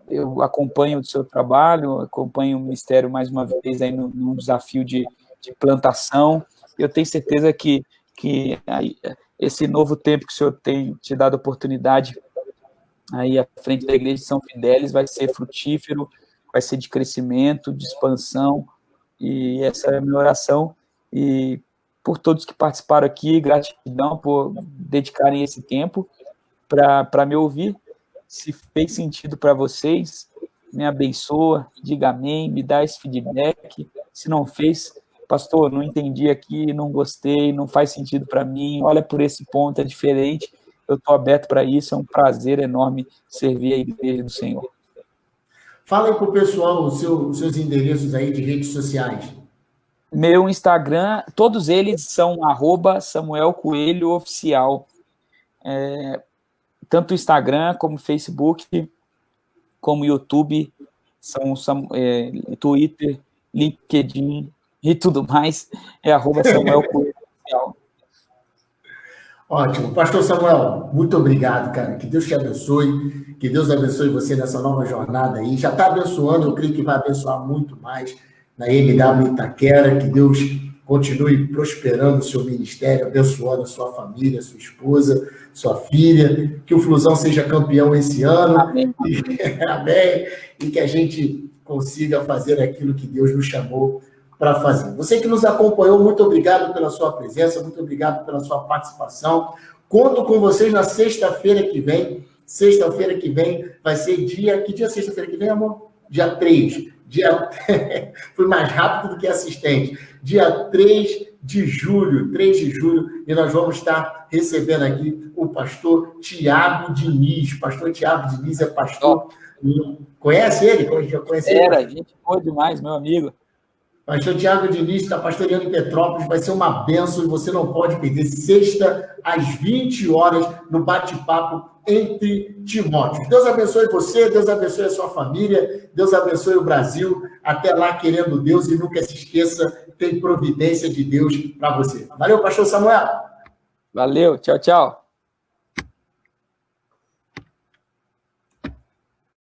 eu acompanho o seu trabalho, acompanho o ministério mais uma vez aí num desafio de plantação. Eu tenho certeza que esse novo tempo que o senhor tem te dado oportunidade aí à frente da Igreja de São Fidélis vai ser frutífero, vai ser de crescimento, de expansão, e essa é a minha oração. E por todos que participaram aqui, gratidão por dedicarem esse tempo para me ouvir. Se fez sentido para vocês, me abençoa, diga amém, me dá esse feedback. Se não fez, pastor, não entendi aqui, não gostei, não faz sentido para mim, olha por esse ponto, é diferente. Eu estou aberto para isso, é um prazer enorme servir a Igreja do Senhor. Fala aí para o pessoal os seus endereços aí de redes sociais. Meu Instagram, todos eles são @SamuelCoelhoOficial. Tanto Instagram, como Facebook, como YouTube, Twitter, LinkedIn e tudo mais, @SamuelCoelhoOficial. Ótimo. Pastor Samuel, muito obrigado, cara. Que Deus te abençoe, que Deus abençoe você nessa nova jornada aí. Já está abençoando, eu creio que vai abençoar muito mais na MW Itaquera, que Deus continue prosperando o seu ministério, abençoando a sua família, sua esposa, sua filha, que o Flusão seja campeão esse ano. Amém. Amém. E que a gente consiga fazer aquilo que Deus nos chamou para fazer. Você que nos acompanhou, muito obrigado pela sua presença, muito obrigado pela sua participação. Conto com vocês na sexta-feira que vem. Sexta-feira que vem vai ser dia... Que dia é sexta-feira que vem, amor? Dia 3. Fui mais rápido do que assistente. Dia 3 de julho, e nós vamos estar recebendo aqui o pastor Tiago Diniz. Pastor Tiago Diniz é pastor... Conhece ele? Conhece ele? Gente boa demais, meu amigo. Pastor Tiago Diniz está pastoreando em Petrópolis, vai ser uma bênção e você não pode perder. Sexta, às 20 horas, no bate-papo entre Timóteos. Deus abençoe você, Deus abençoe a sua família, Deus abençoe o Brasil. Até lá, querendo Deus, e nunca se esqueça, tem providência de Deus para você. Valeu, pastor Samuel. Valeu, tchau, tchau.